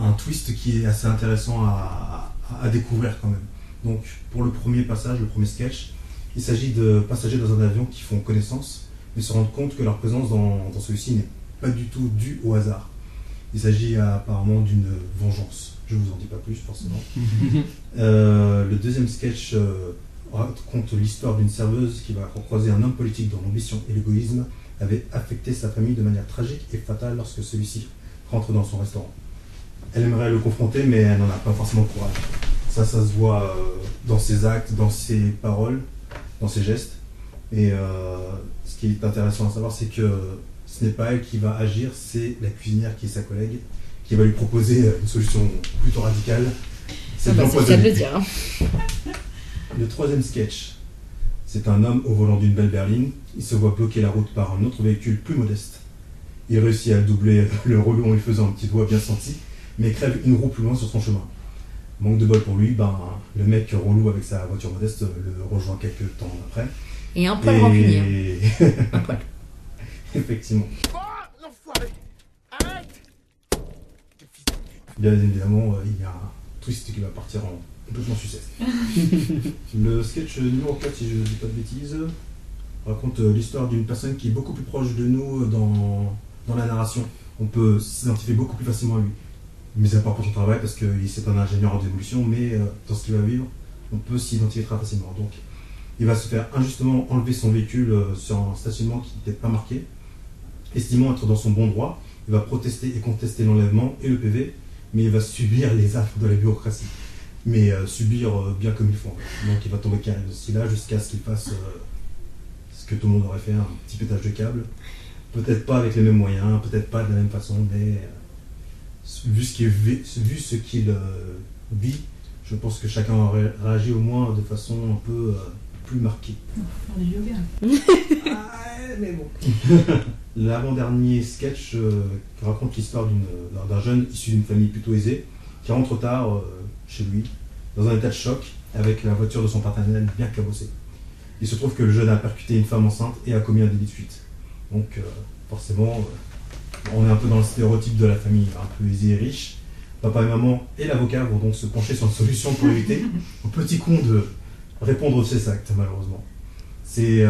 un twist qui est assez intéressant à découvrir quand même. Donc pour le premier passage, le premier sketch, il s'agit de passagers dans un avion qui font connaissance mais se rendent compte que leur présence dans celui-ci n'est pas du tout due au hasard. Il s'agit apparemment d'une vengeance. Je vous en dis pas plus forcément. Le deuxième sketch raconte l'histoire d'une serveuse qui va croiser un homme politique dont l'ambition et l'égoïsme avaient affecté sa famille de manière tragique et fatale lorsque celui-ci rentre dans son restaurant. Elle aimerait le confronter, mais elle n'en a pas forcément le courage. Ça se voit dans ses actes, dans ses paroles, dans ses gestes. Et ce qui est intéressant à savoir, c'est que ce n'est pas elle qui va agir, c'est la cuisinière qui est sa collègue, qui va lui proposer une solution plutôt radicale. C'est le cas de le dire. Le troisième sketch, c'est un homme au volant d'une belle berline. Il se voit bloquer la route par un autre véhicule plus modeste. Il réussit à doubler le relou en lui faisant un petit doigt bien senti, mais crève une roue plus loin sur son chemin. Manque de bol pour lui, le mec relou avec sa voiture modeste le rejoint quelques temps après. Et un poil rancunier. Un poil. Effectivement. L'enfoiré! Arrête! Bien évidemment, il y a un twist qui va partir en complètement sucette. Le sketch numéro 4, si je ne dis pas de bêtises, raconte l'histoire d'une personne qui est beaucoup plus proche de nous dans la narration. On peut s'identifier beaucoup plus facilement à lui. Mis à part pour son travail, parce que c'est un ingénieur en démolition, mais dans ce qu'il va vivre, on peut s'identifier très facilement. Donc, il va se faire injustement enlever son véhicule sur un stationnement qui n'était pas marqué. Estimant être dans son bon droit, il va protester et contester l'enlèvement et le PV, mais il va subir les affres de la bureaucratie. Mais subir bien comme il faut. Donc il va tomber carré aussi là jusqu'à ce qu'il fasse ce que tout le monde aurait fait, un petit pétage de câble. Peut-être pas avec les mêmes moyens, peut-être pas de la même façon, mais vu ce qu'il vit, je pense que chacun aurait réagi au moins de façon un peu plus marquée. Faire du yoga. Mais bon. L'avant-dernier sketch raconte l'histoire d'un jeune issu d'une famille plutôt aisée qui rentre tard chez lui, dans un état de choc, avec la voiture de son partenaire bien cabossée. Il se trouve que le jeune a percuté une femme enceinte et a commis un délit de fuite. Donc forcément, on est un peu dans le stéréotype de la famille un peu aisée et riche. Papa et maman et l'avocat vont donc se pencher sur une solution pour éviter au petit con de répondre de ses actes, malheureusement. C'est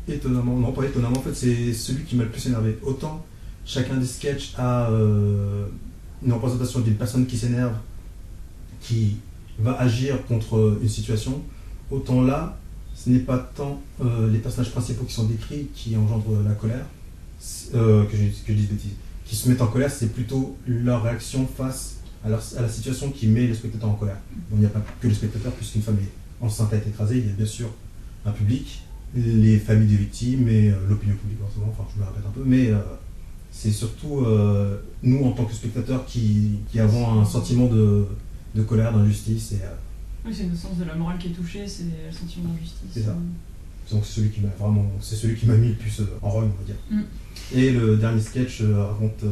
étonnamment, non pas étonnamment, en fait c'est celui qui m'a le plus énervé. Autant chacun des sketchs a une représentation d'une personne qui s'énerve, qui va agir contre une situation, autant là, ce n'est pas tant les personnages principaux qui sont décrits qui engendrent la colère, que je dis bêtises, qui se mettent en colère, c'est plutôt leur réaction face à la situation qui met le spectateur en colère. Bon, il n'y a pas que le spectateur, puisqu'une femme est enceinte a été écrasée, il y a bien sûr un public, les familles des victimes et l'opinion publique, forcément, enfin je me répète un peu, mais c'est surtout nous en tant que spectateurs qui avons un sentiment de colère, d'injustice. Oui, c'est le sens de la morale qui est touchée, c'est le sentiment d'injustice. C'est ça. Donc c'est celui qui m'a mis le plus en rogne, on va dire. Et le dernier sketch raconte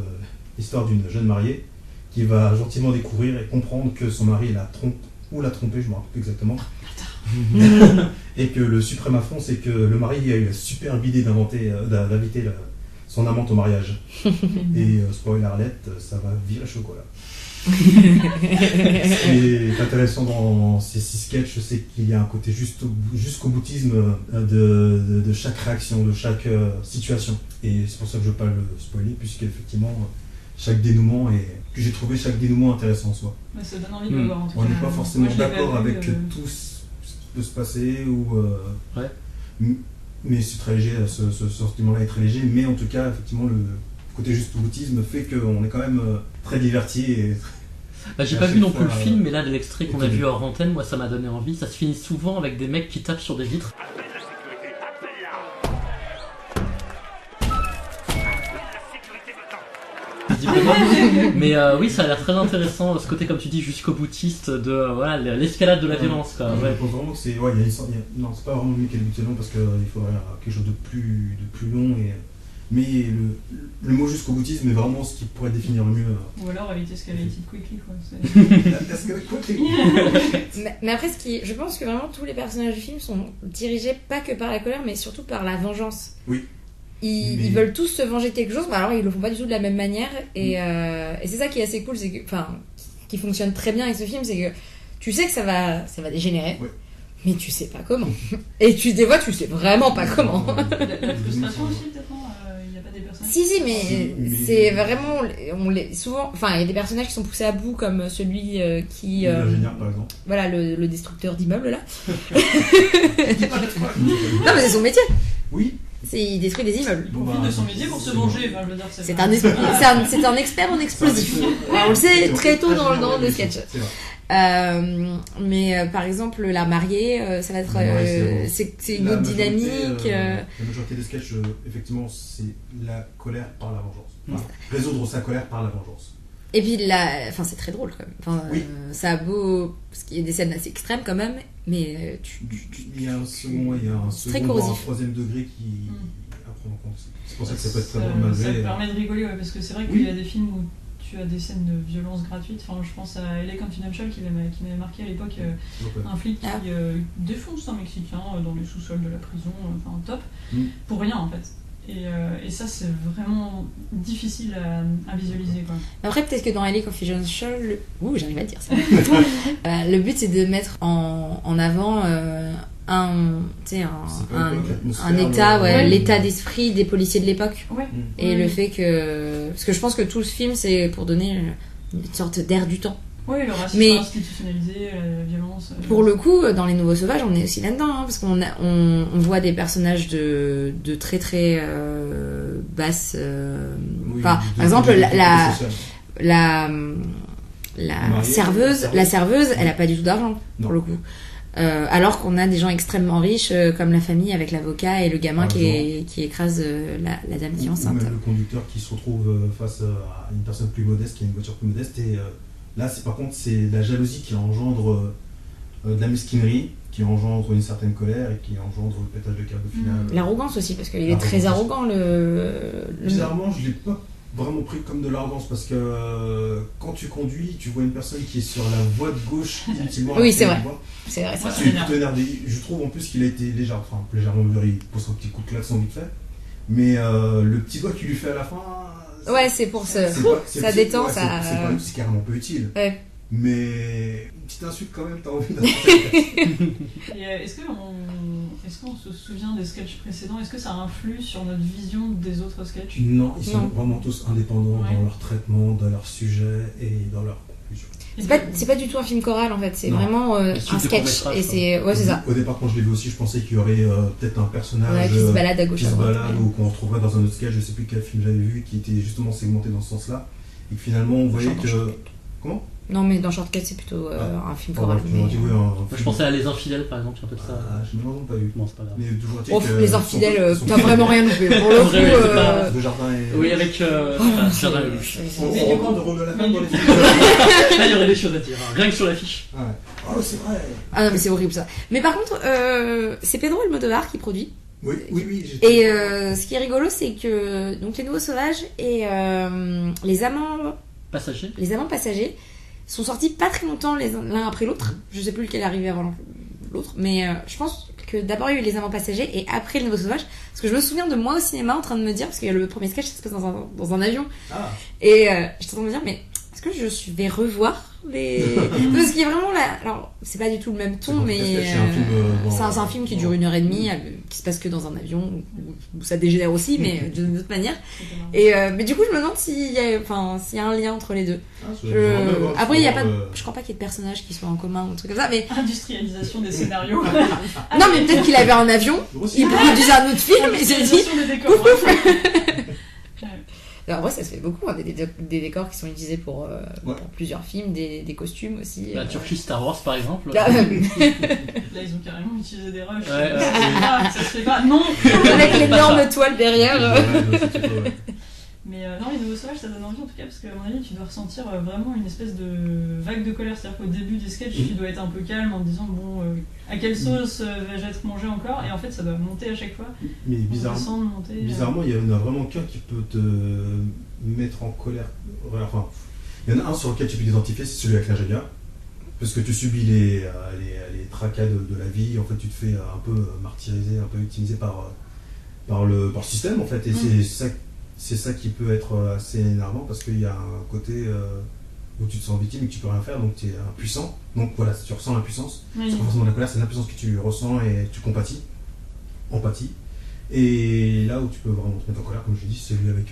l'histoire d'une jeune mariée qui va gentiment découvrir et comprendre que son mari l'a trompé, je me rappelle plus exactement. Et que le suprême affront, c'est que le mari a eu la superbe idée d'inviter son amante au mariage. Et spoiler alert, ça va virer chocolat. Ce qui est intéressant dans ces 6 sketchs, c'est qu'il y a un côté jusqu'au boutisme de chaque réaction, de chaque situation. Et c'est pour ça que je ne veux pas le spoiler, puisqu'effectivement, chaque dénouement j'ai trouvé chaque dénouement intéressant en soi. Ouais, ça donne envie de le voir en tout cas. On n'est pas forcément d'accord avec tout ce qui peut se passer, mais c'est très léger, ce sentiment-là est très léger, mais en tout cas, effectivement, le côté jusqu'au boutisme fait qu'on est quand même très diverti. J'ai pas vu non plus le film, mais là, l'extrait qu'on a vu hors antenne, moi ça m'a donné envie. Ça se finit souvent avec des mecs qui tapent sur des vitres. Mais oui, ça a l'air très intéressant, ce côté, comme tu dis, jusqu'au boutiste de l'escalade de la violence. Quoi. Je pense vraiment que c'est non, c'est pas vraiment le mécanique long parce qu'il faudrait quelque chose de plus long. Mais le mot jusqu'au boutisme est vraiment ce qui pourrait définir le mieux. Ou alors éviter escalated quickly, quoi. Mais après, je pense que vraiment tous les personnages du film sont dirigés pas que par la colère, mais surtout par la vengeance. Oui. Ils veulent tous se venger de quelque chose, mais alors ils le font pas du tout de la même manière. Et c'est ça qui est assez cool, c'est que, qui fonctionne très bien avec ce film, c'est que tu sais que ça va dégénérer. Ouais. Mais tu sais pas comment. Et des fois, tu sais vraiment pas comment. La frustration aussi, peut-être, non ? Il n'y a pas des personnages personnages. Si, mais c'est vraiment. Souvent. Enfin, il y a des personnages qui sont poussés à bout, comme celui qui. L'ingénieur, par exemple. Voilà, le destructeur d'immeubles, là. Non, mais c'est son métier. Oui. Il détruit des immeubles. Il profite de son métier pour se venger. Enfin, je veux dire, c'est un expert en explosifs. On le sait très tôt dans le sketch. Mais par exemple, la mariée, ça va être. C'est une autre dynamique. La majorité des sketchs, effectivement, c'est la colère par la vengeance. Enfin, résoudre sa colère par la vengeance. Et puis c'est très drôle quand même. Enfin, oui. Ça a beau, parce qu'il y a des scènes assez extrêmes quand même, mais il y a un second, voire un troisième degré qui à prendre en compte. C'est pour ça que ça peut être très drôle malgré. Ça permet de rigoler, parce que c'est vrai qu'il y a des films où tu as des scènes de violence gratuite. Enfin, je pense à LA Confidential qui m'avait marqué à l'époque, un flic qui défonce un Mexicain dans les sous-sols de la prison, enfin top, pour rien en fait. Et ça, c'est vraiment difficile à visualiser, quoi. Après, peut-être que dans LA Confidential, j'arrive à le dire ça. Le but, c'est de mettre en avant un état, l'état d'esprit des policiers de l'époque. Ouais. Et le fait que... Parce que je pense que tout ce film, c'est pour donner une sorte d'air du temps. Oui, le racisme institutionnalisé, la violence. Pour le coup, dans Les Nouveaux Sauvages, on est aussi là-dedans, parce qu'on voit des personnages de très très basse. Par exemple, la serveuse, elle a pas du tout d'argent pour le coup. Alors qu'on a des gens extrêmement riches, comme la famille avec l'avocat et le gamin qui écrase la dame qui est enceinte. Ou même le conducteur qui se retrouve face à une personne plus modeste, qui a une voiture plus modeste et là, par contre, c'est la jalousie qui engendre de la mesquinerie, qui engendre une certaine colère et qui engendre le pétage de câble au final. L'arrogance aussi, parce qu'il est très arrogant. Bizarrement, je ne l'ai pas vraiment pris comme de l'arrogance parce que quand tu conduis, tu vois une personne qui est sur la voie de gauche inutilement. Oui, c'est vrai. C'est vrai. Tu es plutôt énervé. Je trouve en plus qu'il a été légèrement il pose un petit coup de klaxon vite fait. Mais le petit doigt qu'il lui fait à la fin. Ouais, c'est pour ça. Ça détend, ça. C'est carrément peu utile. Ouais. Mais une petite insulte quand même, t'as envie d'insulter. Est-ce qu'on se souvient des sketchs précédents? Est-ce que ça influe sur notre vision des autres sketchs? Non, ils sont vraiment tous indépendants dans leur traitement, dans leur sujet et dans leur conclusion. C'est pas du tout un film choral en fait, c'est vraiment un sketch. Et c'est ça. Au départ, quand je l'ai vu aussi, je pensais qu'il y aurait peut-être un personnage qui se balade à gauche à droite. Ou qu'on retrouverait dans un autre sketch, je sais plus quel film j'avais vu, qui était justement segmenté dans ce sens-là. Et que finalement, on voyait que. Comment? Non, mais dans Shortcut, c'est plutôt un film choral. Je pensais à Les Infidèles, par exemple, un peu de ça. Je ne l'ai vraiment pas vu. Bon, c'est pas grave. Mais Les Infidèles, t'as vraiment rien loupé. Pour le coup, de Jardin et... Oui, avec Jardin et Luche. On rentre de Rôle de la Femme dans les films. Là, il y aurait des choses à dire, rien que sur l'affiche. Oh, c'est vrai. Ah non, mais c'est horrible ça. Mais par contre, c'est Pedro Almodovar qui produit. Oui. Et ce qui est rigolo, c'est que donc Les Nouveaux Sauvages et Les Amants Passagers sont sortis pas très longtemps l'un après l'autre. Je sais plus lequel est arrivé avant l'autre, mais je pense que d'abord il y a eu Les Amants Passagers et après Les Nouveaux Sauvages, parce que je me souviens de moi au cinéma en train de me dire, parce que le premier sketch ça se passe dans un avion, et j'étais en train de me dire, mais est-ce que je vais revoir parce qu'il y a vraiment là, alors c'est pas du tout le même ton, mais c'est un film qui dure 1h30, qui se passe que dans un avion, où ça dégénère aussi, mais d'une autre manière. Et mais du coup je me demande s'il y a un lien entre les deux. Après il y a pas, je crois pas qu'il y ait de personnages qui soient en commun ou un truc comme ça, mais industrialisation des scénarios. Non mais peut-être qu'il avait un avion, il produisait un autre film et il s'est dit alors ouais, ça se fait beaucoup, des décors qui sont utilisés pour plusieurs films, des costumes aussi. La Turquie Star Wars par exemple. Là ils ont carrément utilisé des rushs. Ça se fait pas. Non. Avec l'énorme toile derrière. Mais non, Les Nouveaux Sauvages, ça donne envie en tout cas, parce qu'à mon avis, tu dois ressentir vraiment une espèce de vague de colère. C'est-à-dire qu'au début des sketchs, tu dois être un peu calme en te disant, bon, à quelle sauce vais-je être mangé encore? Et en fait, ça doit monter à chaque fois. Mais bizarrement, il y en a vraiment qu'un qui peut te mettre en colère. Enfin, il y en a un sur lequel tu peux t'identifier, c'est celui avec l'ingénieur. Parce que tu subis les tracas de la vie, en fait, tu te fais un peu martyriser, un peu utilisé par le système, en fait. Et c'est ça qui peut être assez énervant parce qu'il y a un côté où tu te sens victime et que tu peux rien faire, donc tu es impuissant. Donc voilà, tu ressens l'impuissance. C'est pas forcément de la colère, c'est l'impuissance que tu ressens et tu compatis. Empathie. Et là où tu peux vraiment te mettre en colère, comme je dis, c'est celui avec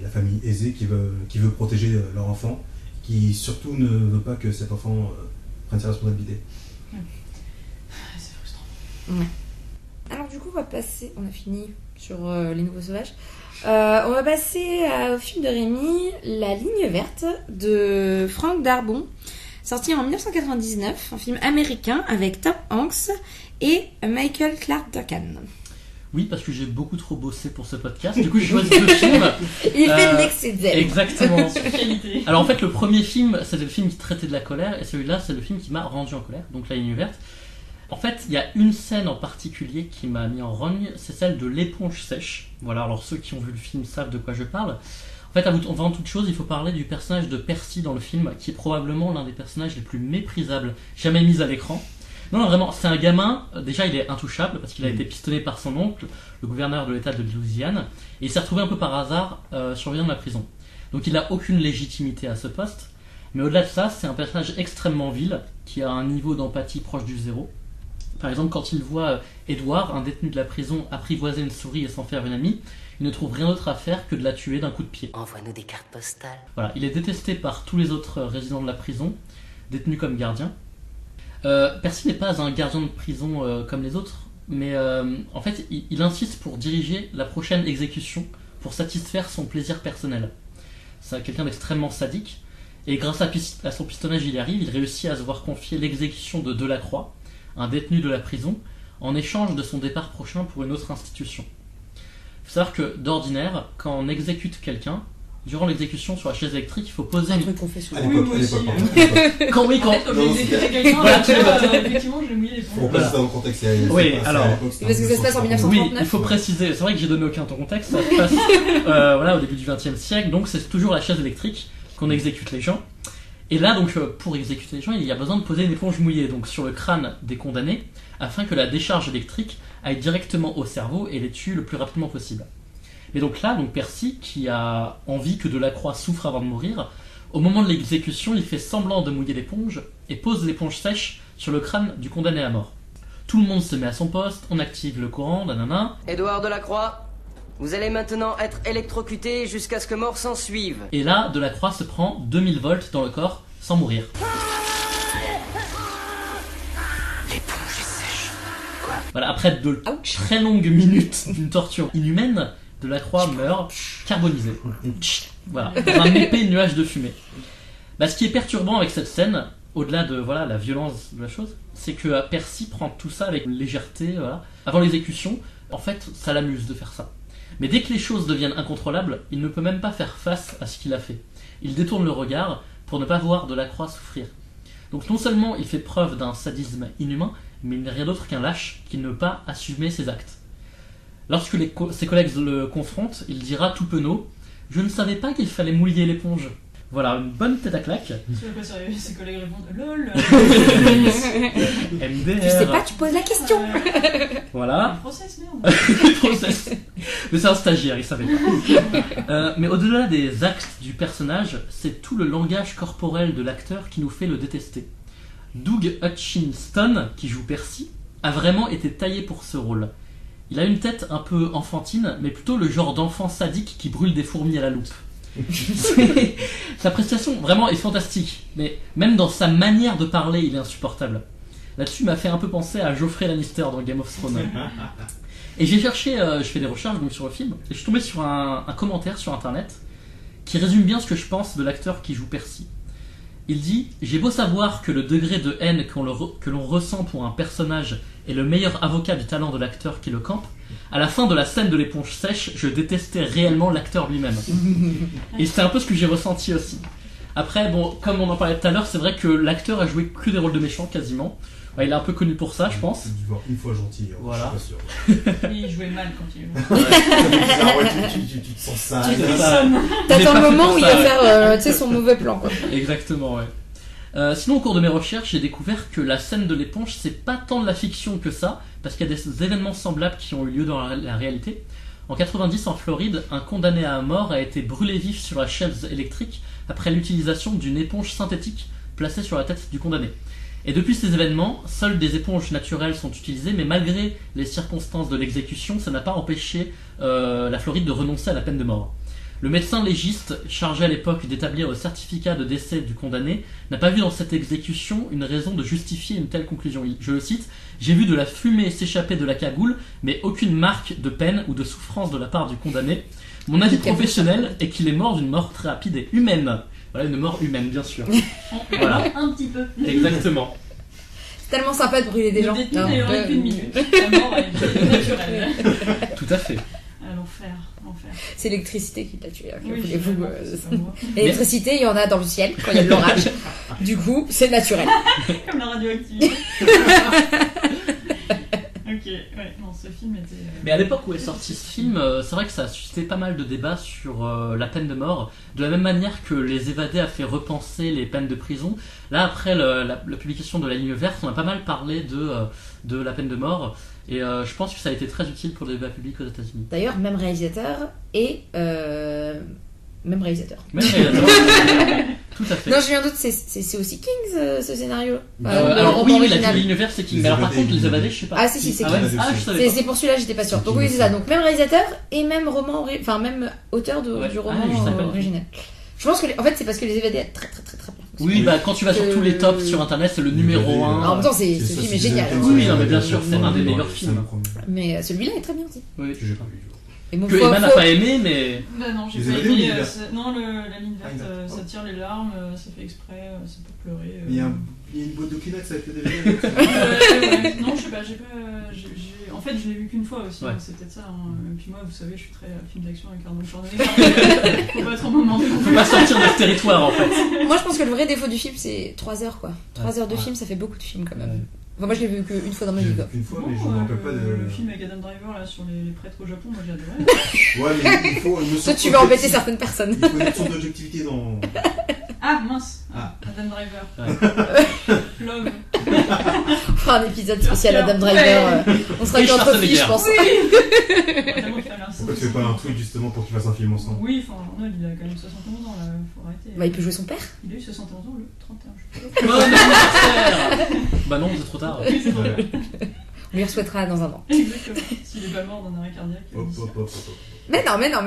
la famille aisée qui veut protéger leur enfant, qui surtout ne veut pas que cet enfant prenne ses responsabilités. C'est frustrant. Ouais. Alors du coup, on a fini sur Les Nouveaux Sauvages. On va passer au film de Rémi, La Ligne Verte, de Frank Darbon, sorti en 1999, un film américain avec Tom Hanks et Michael Clarke Duncan. Oui, parce que j'ai beaucoup trop bossé pour ce podcast. Du coup, j'ai choisi deux films. Il fait de l'excès de zèle. Exactement. Alors en fait, le premier film, c'était le film qui traitait de la colère, et celui-là, c'est le film qui m'a rendu en colère, donc La Ligne Verte. En fait, il y a une scène en particulier qui m'a mis en rogne, c'est celle de l'éponge sèche. Voilà, alors ceux qui ont vu le film savent de quoi je parle. En fait, avant toute chose, il faut parler du personnage de Percy dans le film, qui est probablement l'un des personnages les plus méprisables jamais mis à l'écran. Non, vraiment, c'est un gamin, déjà il est intouchable, parce qu'il a été pistonné par son oncle, le gouverneur de l'état de Louisiane, et il s'est retrouvé un peu par hasard surveillant de la prison. Donc il n'a aucune légitimité à ce poste, mais au-delà de ça, c'est un personnage extrêmement vil, qui a un niveau d'empathie proche du zéro. Par exemple, quand il voit Edward, un détenu de la prison, apprivoiser une souris et s'en faire une amie, il ne trouve rien d'autre à faire que de la tuer d'un coup de pied. Envoie-nous des cartes postales. Voilà, il est détesté par tous les autres résidents de la prison, détenus comme gardiens. Percy n'est pas un gardien de prison comme les autres, mais en fait, il insiste pour diriger la prochaine exécution, pour satisfaire son plaisir personnel. C'est quelqu'un d'extrêmement sadique, et grâce à son pistonnage, il y arrive, il réussit à se voir confier l'exécution de Delacroix, un détenu de la prison, en échange de son départ prochain pour une autre institution. Il faut savoir que, d'ordinaire, quand on exécute quelqu'un, durant l'exécution sur la chaise électrique, il faut poser un truc qu'on fait souvent. À l'époque, quand oui, quand on exécutait quelqu'un, voilà, effectivement, je l'ai mouillé les points. On passe dans le contexte. Oui, alors, parce que ça se passe en 1939. Oui, il faut préciser, c'est vrai que j'ai donné aucun contexte, ça se passe voilà, au début du XXe siècle, donc c'est toujours la chaise électrique qu'on exécute les gens. Et là, donc, pour exécuter les gens, il y a besoin de poser une éponge mouillée donc, sur le crâne des condamnés, afin que la décharge électrique aille directement au cerveau et les tue le plus rapidement possible. Et donc là, Percy, qui a envie que Delacroix souffre avant de mourir, au moment de l'exécution, il fait semblant de mouiller l'éponge et pose l'éponge sèche sur le crâne du condamné à mort. Tout le monde se met à son poste, on active le courant, nanana. Édouard Delacroix, vous allez maintenant être électrocuté jusqu'à ce que mort s'en suive. Et là, Delacroix se prend 2000 volts dans le corps sans mourir. L'éponge est sèche. Quoi ? Voilà, après de très longues minutes d'une torture inhumaine, Delacroix meurt carbonisé. Voilà, dans un épais nuage de fumée. Ce qui est perturbant avec cette scène, au-delà de la violence de la chose, c'est que Percy prend tout ça avec légèreté. Voilà. Avant l'exécution, en fait, ça l'amuse de faire ça. Mais dès que les choses deviennent incontrôlables, il ne peut même pas faire face à ce qu'il a fait. Il détourne le regard pour ne pas voir Delacroix souffrir. Donc non seulement il fait preuve d'un sadisme inhumain, mais il n'est rien d'autre qu'un lâche qui ne veut pas assumer ses actes. Lorsque ses collègues le confrontent, il dira tout penaud « Je ne savais pas qu'il fallait mouiller l'éponge ». Voilà, une bonne tête à claque. Ses collègues répondent « LOL ». MDR. Tu sais pas, tu poses la question. Voilà. Process, merde. Process. Mais c'est un stagiaire, il savait pas. Mais au-delà des actes du personnage, c'est tout le langage corporel de l'acteur qui nous fait le détester. Doug Hutchinson, qui joue Percy, a vraiment été taillé pour ce rôle. Il a une tête un peu enfantine, mais plutôt le genre d'enfant sadique qui brûle des fourmis à la loupe. Sa prestation vraiment est fantastique, mais même dans sa manière de parler, il est insupportable. Là-dessus, il m'a fait un peu penser à Geoffrey Lannister dans Game of Thrones. Et j'ai cherché, je fais des recherches donc, sur le film, et je suis tombé sur un commentaire sur internet qui résume bien ce que je pense de l'acteur qui joue Percy. Il dit « J'ai beau savoir que le degré de haine que l'on ressent pour un personnage est le meilleur avocat du talent de l'acteur qui le campe, à la fin de la scène de l'éponge sèche, je détestais réellement l'acteur lui-même. » Et c'est un peu ce que j'ai ressenti aussi. Après, bon, comme on en parlait tout à l'heure, c'est vrai que l'acteur a joué que des rôles de méchants quasiment. Ouais, il est un peu connu pour ça, je pense. Tu dû voir une fois gentil, voilà. Je suis pas sûr. Il jouait mal quand il tu te sens sale. T'attends le moment où il va faire son mauvais plan. Quoi. Exactement, ouais. Sinon, au cours de mes recherches, j'ai découvert que la scène de l'éponge, c'est pas tant de la fiction que ça, parce qu'il y a des événements semblables qui ont eu lieu dans la réalité. En 90, en Floride, un condamné à mort a été brûlé vif sur la chaise électrique après l'utilisation d'une éponge synthétique placée sur la tête du condamné. Et depuis ces événements, seules des éponges naturelles sont utilisées, mais malgré les circonstances de l'exécution, ça n'a pas empêché la Floride de renoncer à la peine de mort. Le médecin légiste, chargé à l'époque d'établir le certificat de décès du condamné, n'a pas vu dans cette exécution une raison de justifier une telle conclusion. Je le cite, « J'ai vu de la fumée s'échapper de la cagoule, mais aucune marque de peine ou de souffrance de la part du condamné. Mon avis professionnel est qu'il est mort d'une mort très rapide et humaine. » Voilà, une mort humaine, bien sûr. Voilà. Un petit peu. Exactement. C'est tellement sympa de brûler des gens. Le détenu n'a duré qu'une minute. La mort est naturelle. Tout à fait. À l'enfer. C'est l'électricité qui t'a tué. Oui, voulez-vous, c'est pas moi. L'électricité, il y en a dans le ciel quand il y a de l'orage. Du coup, c'est naturel. Comme la radioactivité. Ok, ouais, non, ce film était... Mais à l'époque où est sorti ce film, c'est vrai que ça a suscité pas mal de débats sur la peine de mort. De la même manière que Les Évadés a fait repenser les peines de prison, là après la publication de La Ligne Verte, on a pas mal parlé de la peine de mort. Et je pense que ça a été très utile pour le débat public aux États-Unis. D'ailleurs, même réalisateur et... Même réalisateur. Tout à fait. Non, j'ai eu un doute, c'est aussi Kings ce scénario. Alors oui, La Ligne Verte c'est King. Mais alors par contre, Les Évadés, je sais pas. Ah si, c'est Kings. C'est pour celui-là, j'étais pas sûre. Donc oui, c'est ça. Donc même réalisateur et même même auteur du roman original. Je pense que en fait c'est parce que Les Évadés est très bien. Oui, bah quand tu vas sur tous les tops sur internet, c'est le numéro 1. En même temps, ce film est génial. Oui, non mais bien sûr, c'est un des meilleurs films. Mais celui-là est très bien aussi. Oui, j'ai pas vu. Que Emma n'a pas aimé, mais... Bah non, j'ai pas aimé. Non, la ligne verte, ça tire les larmes, ça fait exprès, ça peut pleurer. Il y a une boîte de Kleenex avec le DVD. Non, je sais pas, en fait, je l'ai vu qu'une fois aussi, donc c'est peut-être ça. Et puis moi, vous savez, je suis très film d'action avec Arnold Schwarzenegger. Faut pas être un moment. Faut pas sortir de ce territoire, en fait. Moi, je pense que le vrai défaut du film, c'est 3 heures, quoi. 3 heures de film, ça fait beaucoup de films, quand même. Enfin, moi je l'ai vu qu'une fois dans ma vie. Une fois, mais je me rappelle pas de. Le film avec Adam Driver là, sur les prêtres au Japon, moi j'ai adoré. Ouais, mais il faut. Toi tu vas embêter certaines personnes. Il faut une sorte d'objectivité dans. Ah mince, Adam Driver. Love. On fera un épisode spécial Adam Driver. On sera qu'entre filles, je pense. Pourquoi tu fais pas un truc justement pour qu'ils fassent un film ensemble? Oui, enfin Arnold il a quand même 71 ans là, faut arrêter. Bah il peut jouer son père. Il a eu 71 ans le 31, je sais. Bah non, c'est trop tard. Oui, c'est vrai. On lui souhaitera dans un an. Exactement. S'il est pas mort d'un arrêt cardiaque. Mais non.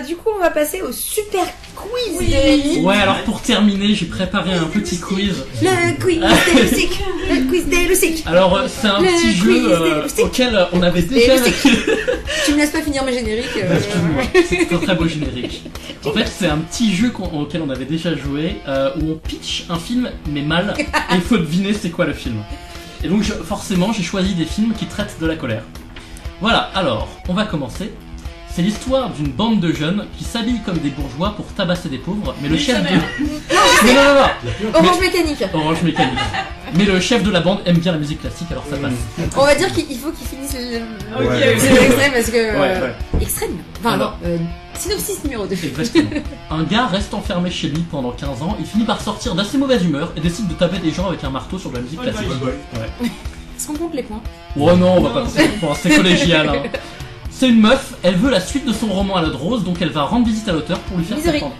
Du coup, on va passer au super quiz de Rémi. Ouais, alors pour terminer, j'ai préparé un petit quiz. Le quiz des loustiques. Le quiz des loustiques. Alors, c'est un petit jeu auquel on avait déjà... Tu me laisses pas finir mes génériques. C'est un très beau générique. En fait, c'est un petit jeu auquel on avait déjà joué, où on pitch un film, mais mal, et il faut deviner c'est quoi le film. Et donc, forcément, j'ai choisi des films qui traitent de la colère. Voilà, alors, on va commencer. C'est l'histoire d'une bande de jeunes qui s'habillent comme des bourgeois pour tabasser des pauvres, mais le chef de... Non. Orange Mécanique. Orange Mécanique. Mais le chef de la bande aime bien la musique classique, alors ça passe. On va dire qu'il faut qu'il finisse l'extrait parce que... Extrême. Enfin non, synopsis numéro 2. Exactement. Un gars reste enfermé chez lui pendant 15 ans, il finit par sortir d'assez mauvaise humeur et décide de taper des gens avec un marteau sur de la musique classique. Ouais. Est-ce qu'on compte les points? Oh non, on va pas compter les points, c'est collégial. Hein. C'est une meuf, elle veut la suite de son roman à l'eau de rose, donc elle va rendre visite à l'auteur pour lui faire comprendre.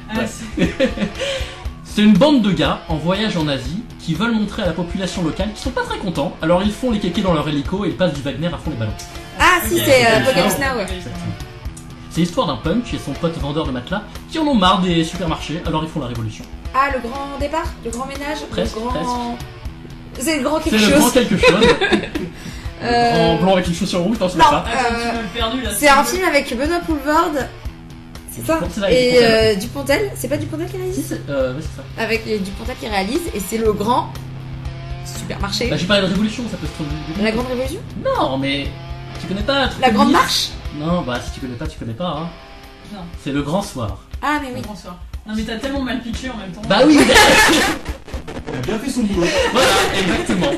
C'est une bande de gars en voyage en Asie qui veulent montrer à la population locale qu'ils sont pas très contents, alors ils font les kékés dans leur hélico et ils passent du Wagner à fond les ballons. Ah si, c'est Apocalypse Now. C'est l'histoire d'un punk et son pote vendeur de matelas qui en ont marre des supermarchés, alors ils font la révolution. Ah, le grand départ? Le grand ménage? Presque. C'est le grand quelque chose. C'est le grand quelque chose. En blanc avec une chaussure rouge, non, c'est pas ça. C'est un film avec Benoît Poulvord. C'est ça. Et Dupontel. C'est pas Dupontel qui réalise? Oui, c'est ça. Avec Dupontel qui réalise, et c'est le grand supermarché. Bah, j'ai parlé de révolution, ça peut se trouver. La grande révolution? Non, mais tu connais pas. La grande marche? Non, bah si tu connais pas, tu connais pas. Hein. Non. C'est le grand soir. Ah, mais oui. Le grand soir. Non, mais t'as tellement mal pitché en même temps. Bah oui. Il a bien fait son boulot. Voilà, exactement.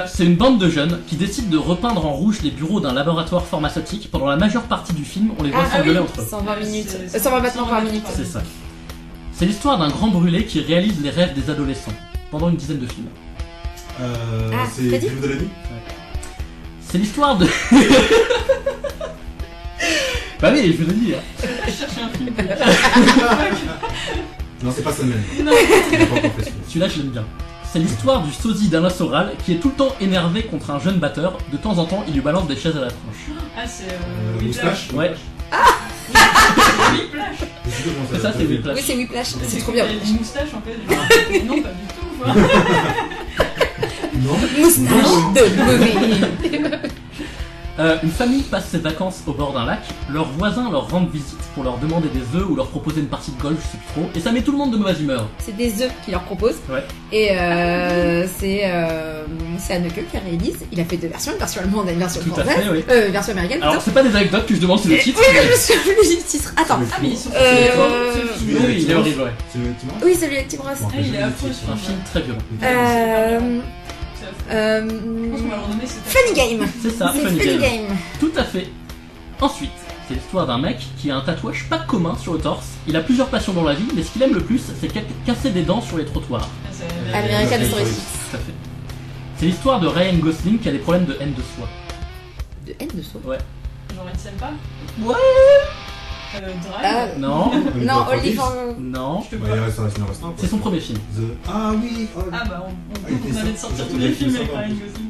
C'est une bande de jeunes qui décident de repeindre en rouge les bureaux d'un laboratoire pharmaceutique. Pendant la majeure partie du film, on les voit s'engueuler entre eux. 120 minutes. 120 maintenant 20 minutes. C'est ça. C'est l'histoire d'un grand brûlé qui réalise les rêves des adolescents pendant une dizaine de films. C'est Crime de la nuit. C'est l'histoire de... Bah oui, je vous l'ai dit. Je cherche un film. Non, c'est pas ça même. Non. Celui-là, je l'aime bien. C'est l'histoire du sosie d'Alain Soral qui est tout le temps énervé contre un jeune batteur. De temps en temps, il lui balance des chaises à la tronche. Ah, c'est Whiplash. Ouais. Whiplash. C'est ça, c'est Whiplash. Oui, c'est Whiplash, c'est trop bien. Il a une moustache en fait. Non, pas du tout. Quoi. Moustache de movie. Une famille passe ses vacances au bord d'un lac. Leurs voisins leur rendent visite pour leur demander des œufs ou leur proposer une partie de golf, je sais plus trop. Et ça met tout le monde de mauvaise humeur. C'est des œufs qu'ils leur proposent. Ouais. Et c'est Haneke qui réalise. Il a fait deux versions, une version allemande et une version Tout à française. fait, oui. Version américaine. Alors, plutôt. c'est pas des anecdotes que je demande, c'est le titre. Oui, mais je me suis rappelé du titre. Attends. Ah, mais ils sont Oui, il est horrible, ouais. C'est le Tim Roth. Oui, celui avec Tim Roth. Ah, il est affreux ce C'est un film très violent. Je pense qu'on va le renommer, c'est Funny Game. C'est ça, C'est Funny Funny Game. Game. Tout à fait. Ensuite, c'est l'histoire d'un mec qui a un tatouage pas commun sur le torse. Il a plusieurs passions dans la vie, mais ce qu'il aime le plus, c'est casser des dents sur les trottoirs. American Story. Tout à fait. C'est l'histoire de Ryan Gosling qui a des problèmes de haine de soi. De haine de soi. Ouais. Genre, il s'aime pas. Ouais. Drive. Non. Non, Oliver. Non. Bah, il reste un restant. C'est son premier film. Ah oui. Ah bah, on était avait de ça. sortir tous Il les était films ça, avec en Ryan plus. Gosling.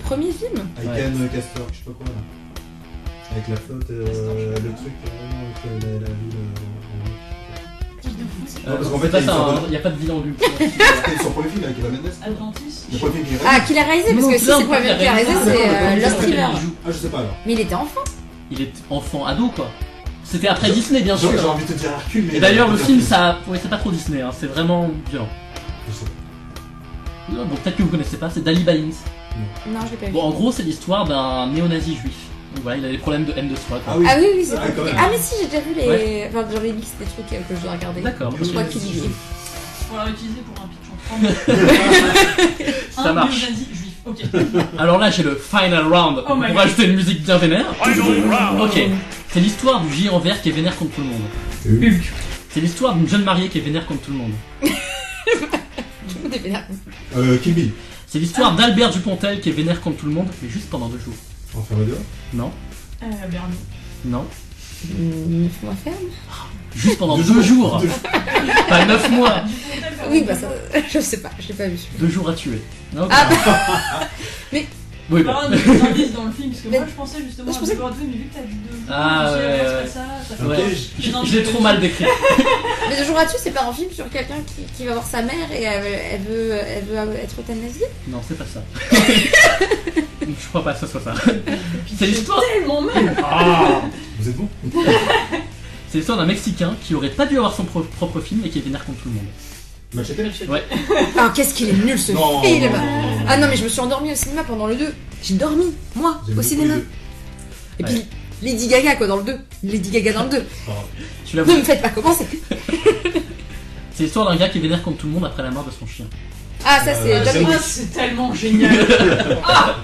Premier film. Ken Castor, je sais pas quoi là. Avec la flotte, le truc, avec la ville. Parce qu'en fait, il n'y a pas de ville en lui. C'était son premier film avec Eva Mendes. Atlantis. Le premier film qu'il Ah, qu'il a réalisé, parce que si c'est le premier qu'il a réalisé, c'est Lost River. Ah, je sais pas alors. Mais il était enfant. Il est enfant ado quoi. C'était après Disney bien sûr. J'ai envie de te dire Hercule, mais. Et d'ailleurs le film ça. Ouais, c'est pas trop Disney, hein. C'est vraiment violent. Je sais pas. Bon, peut-être que vous connaissez pas, c'est Dali Baines. Non, je l'ai pas vu. Bon, en gros, c'est l'histoire d'un néo-nazi juif. Donc voilà, il a des problèmes de haine de soi. Quoi. Ah oui, c'est Ah, quand même. Ah, mais si, j'ai déjà vu les. Ouais. Enfin, j'avais dit que c'était des trucs que je dois regarder. D'accord. Je crois qu'il y est. On l'a utilisé pour un pitch en 30. Ça marche. néo-nazi juif. Ok. Alors là, j'ai le final round Oh my pour God. ajouter une musique bien vénère. Final round. Ok, c'est l'histoire du géant vert qui est vénère contre tout le monde. Hulk. C'est l'histoire d'une jeune mariée qui est vénère contre tout le monde. Kill Bill. C'est l'histoire d'Albert Dupontel qui est vénère contre tout le monde, mais juste pendant 2 jours. Enfermé dehors. Non, Bernie. non, 9 mois ferme. juste pendant 2 jours. Pas 9 mois. Oui, bah ça. Je sais pas, je l'ai pas vu. 2 jours à tuer. Non, Ah, mais. Oui, bon. Alors, des indices dans le film, parce que Mais- moi je pensais justement je à pensais- Big Broadway, mais vu que t'as dit 2 jours, Ah, je me suis dit, ouais, c'est ouais. pas ça fait Ouais, pas- je Non, l'ai trop mal décrit. Mais de jour à dessus, c'est pas un film sur quelqu'un qui va voir sa mère et elle veut être euthanasiée. Non, c'est pas ça. Je crois pas que ce soit ça. C'est l'histoire. Tellement mal. Ah. Vous êtes bon. C'est l'histoire d'un Mexicain qui aurait pas dû avoir son propre film et qui est vénère contre tout le monde. Machete. Ouais. Ah, qu'est-ce qu'il est nul ce Non, film. non, non, non. Ah non, mais je me suis endormie au cinéma pendant le 2. J'ai dormi, moi, J'aime au beaucoup cinéma. les deux. Et puis, Lady Gaga quoi dans le 2. Lady Gaga dans le 2. Tu l'as Ne vu. me faites pas commencer. C'est l'histoire d'un gars qui est vénère contre tout le monde après la mort de son chien. Ah, ça c'est John Wick. Ah, c'est tellement génial. Ah,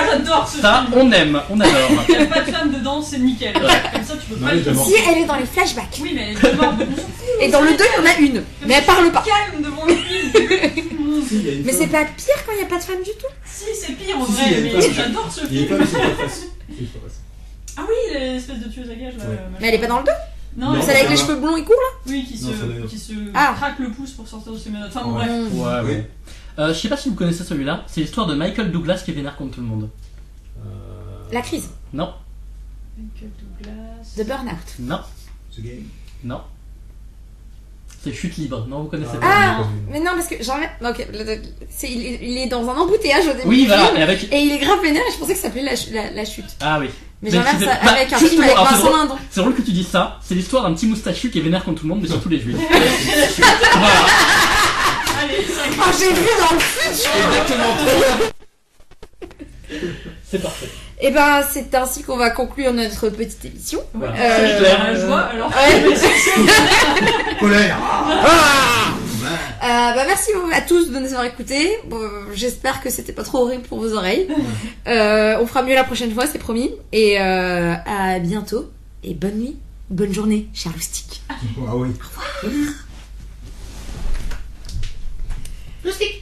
j'adore ce Ça, film. on aime, on adore. Il n'y a pas de femme dedans, c'est nickel. Comme ça, tu peux Non, pas mais le t'as mort. Si elle est dans les flashbacks. Oui, mais elle est morte. On s'en fout. Et dans le 2, il y en a une. Mais elle parle pas. Calme devant le film. Si, il y a une Mais femme. c'est pas pire quand il n'y a pas de femme du tout. Si, c'est pire en Si, vrai, il y a une mais femme. j'adore ce Il y a film. pas, mais c'est pas facile. C'est pas facile. Ah oui, l'espèce de tueuse à gages là. Ouais. machin. Mais elle est pas dans le 2. Non, Non, Celle avec ça les va. cheveux blonds et courts là. Oui, qui Non, ça va. se Ah. craque le pouce pour sortir de ses menottes. Enfin, bon, Ouais. bref. Ouais, Oui. Je sais pas si vous connaissez celui-là. C'est l'histoire de Michael Douglas qui est vénère contre tout le monde. La crise. Non, Michael Douglas. The Burnout. non, The Game. non. C'est Chute libre. Non, vous connaissez pas. Ah, mais non, parce que j'en ai. Ok, il est dans un embouteillage au début. Oui, du voilà. film, Et avec. et il est grave vénère et je pensais que ça s'appelait la chute. Ah oui. Mais j'en ai c'était- ça bah, avec un justement, film avec alors, c'est Vincent drôle- Lindon. C'est drôle que tu dises ça. C'est l'histoire d'un petit moustachu qui est vénère contre tout le monde, mais surtout les juifs. Voilà. Allez, 5. Oh, j'ai vu dans le futur. Exactement. C'est parfait. Et ben, c'est ainsi qu'on va conclure notre petite émission. Voilà. La joie, alors. Ouais. Colère. Bah, merci à tous de nous avoir écoutés. Bon, j'espère que c'était pas trop horrible pour vos oreilles. On fera mieux la prochaine fois, c'est promis. Et à bientôt. Et bonne nuit, bonne journée, cher Loustic. Ah oui. Loustic.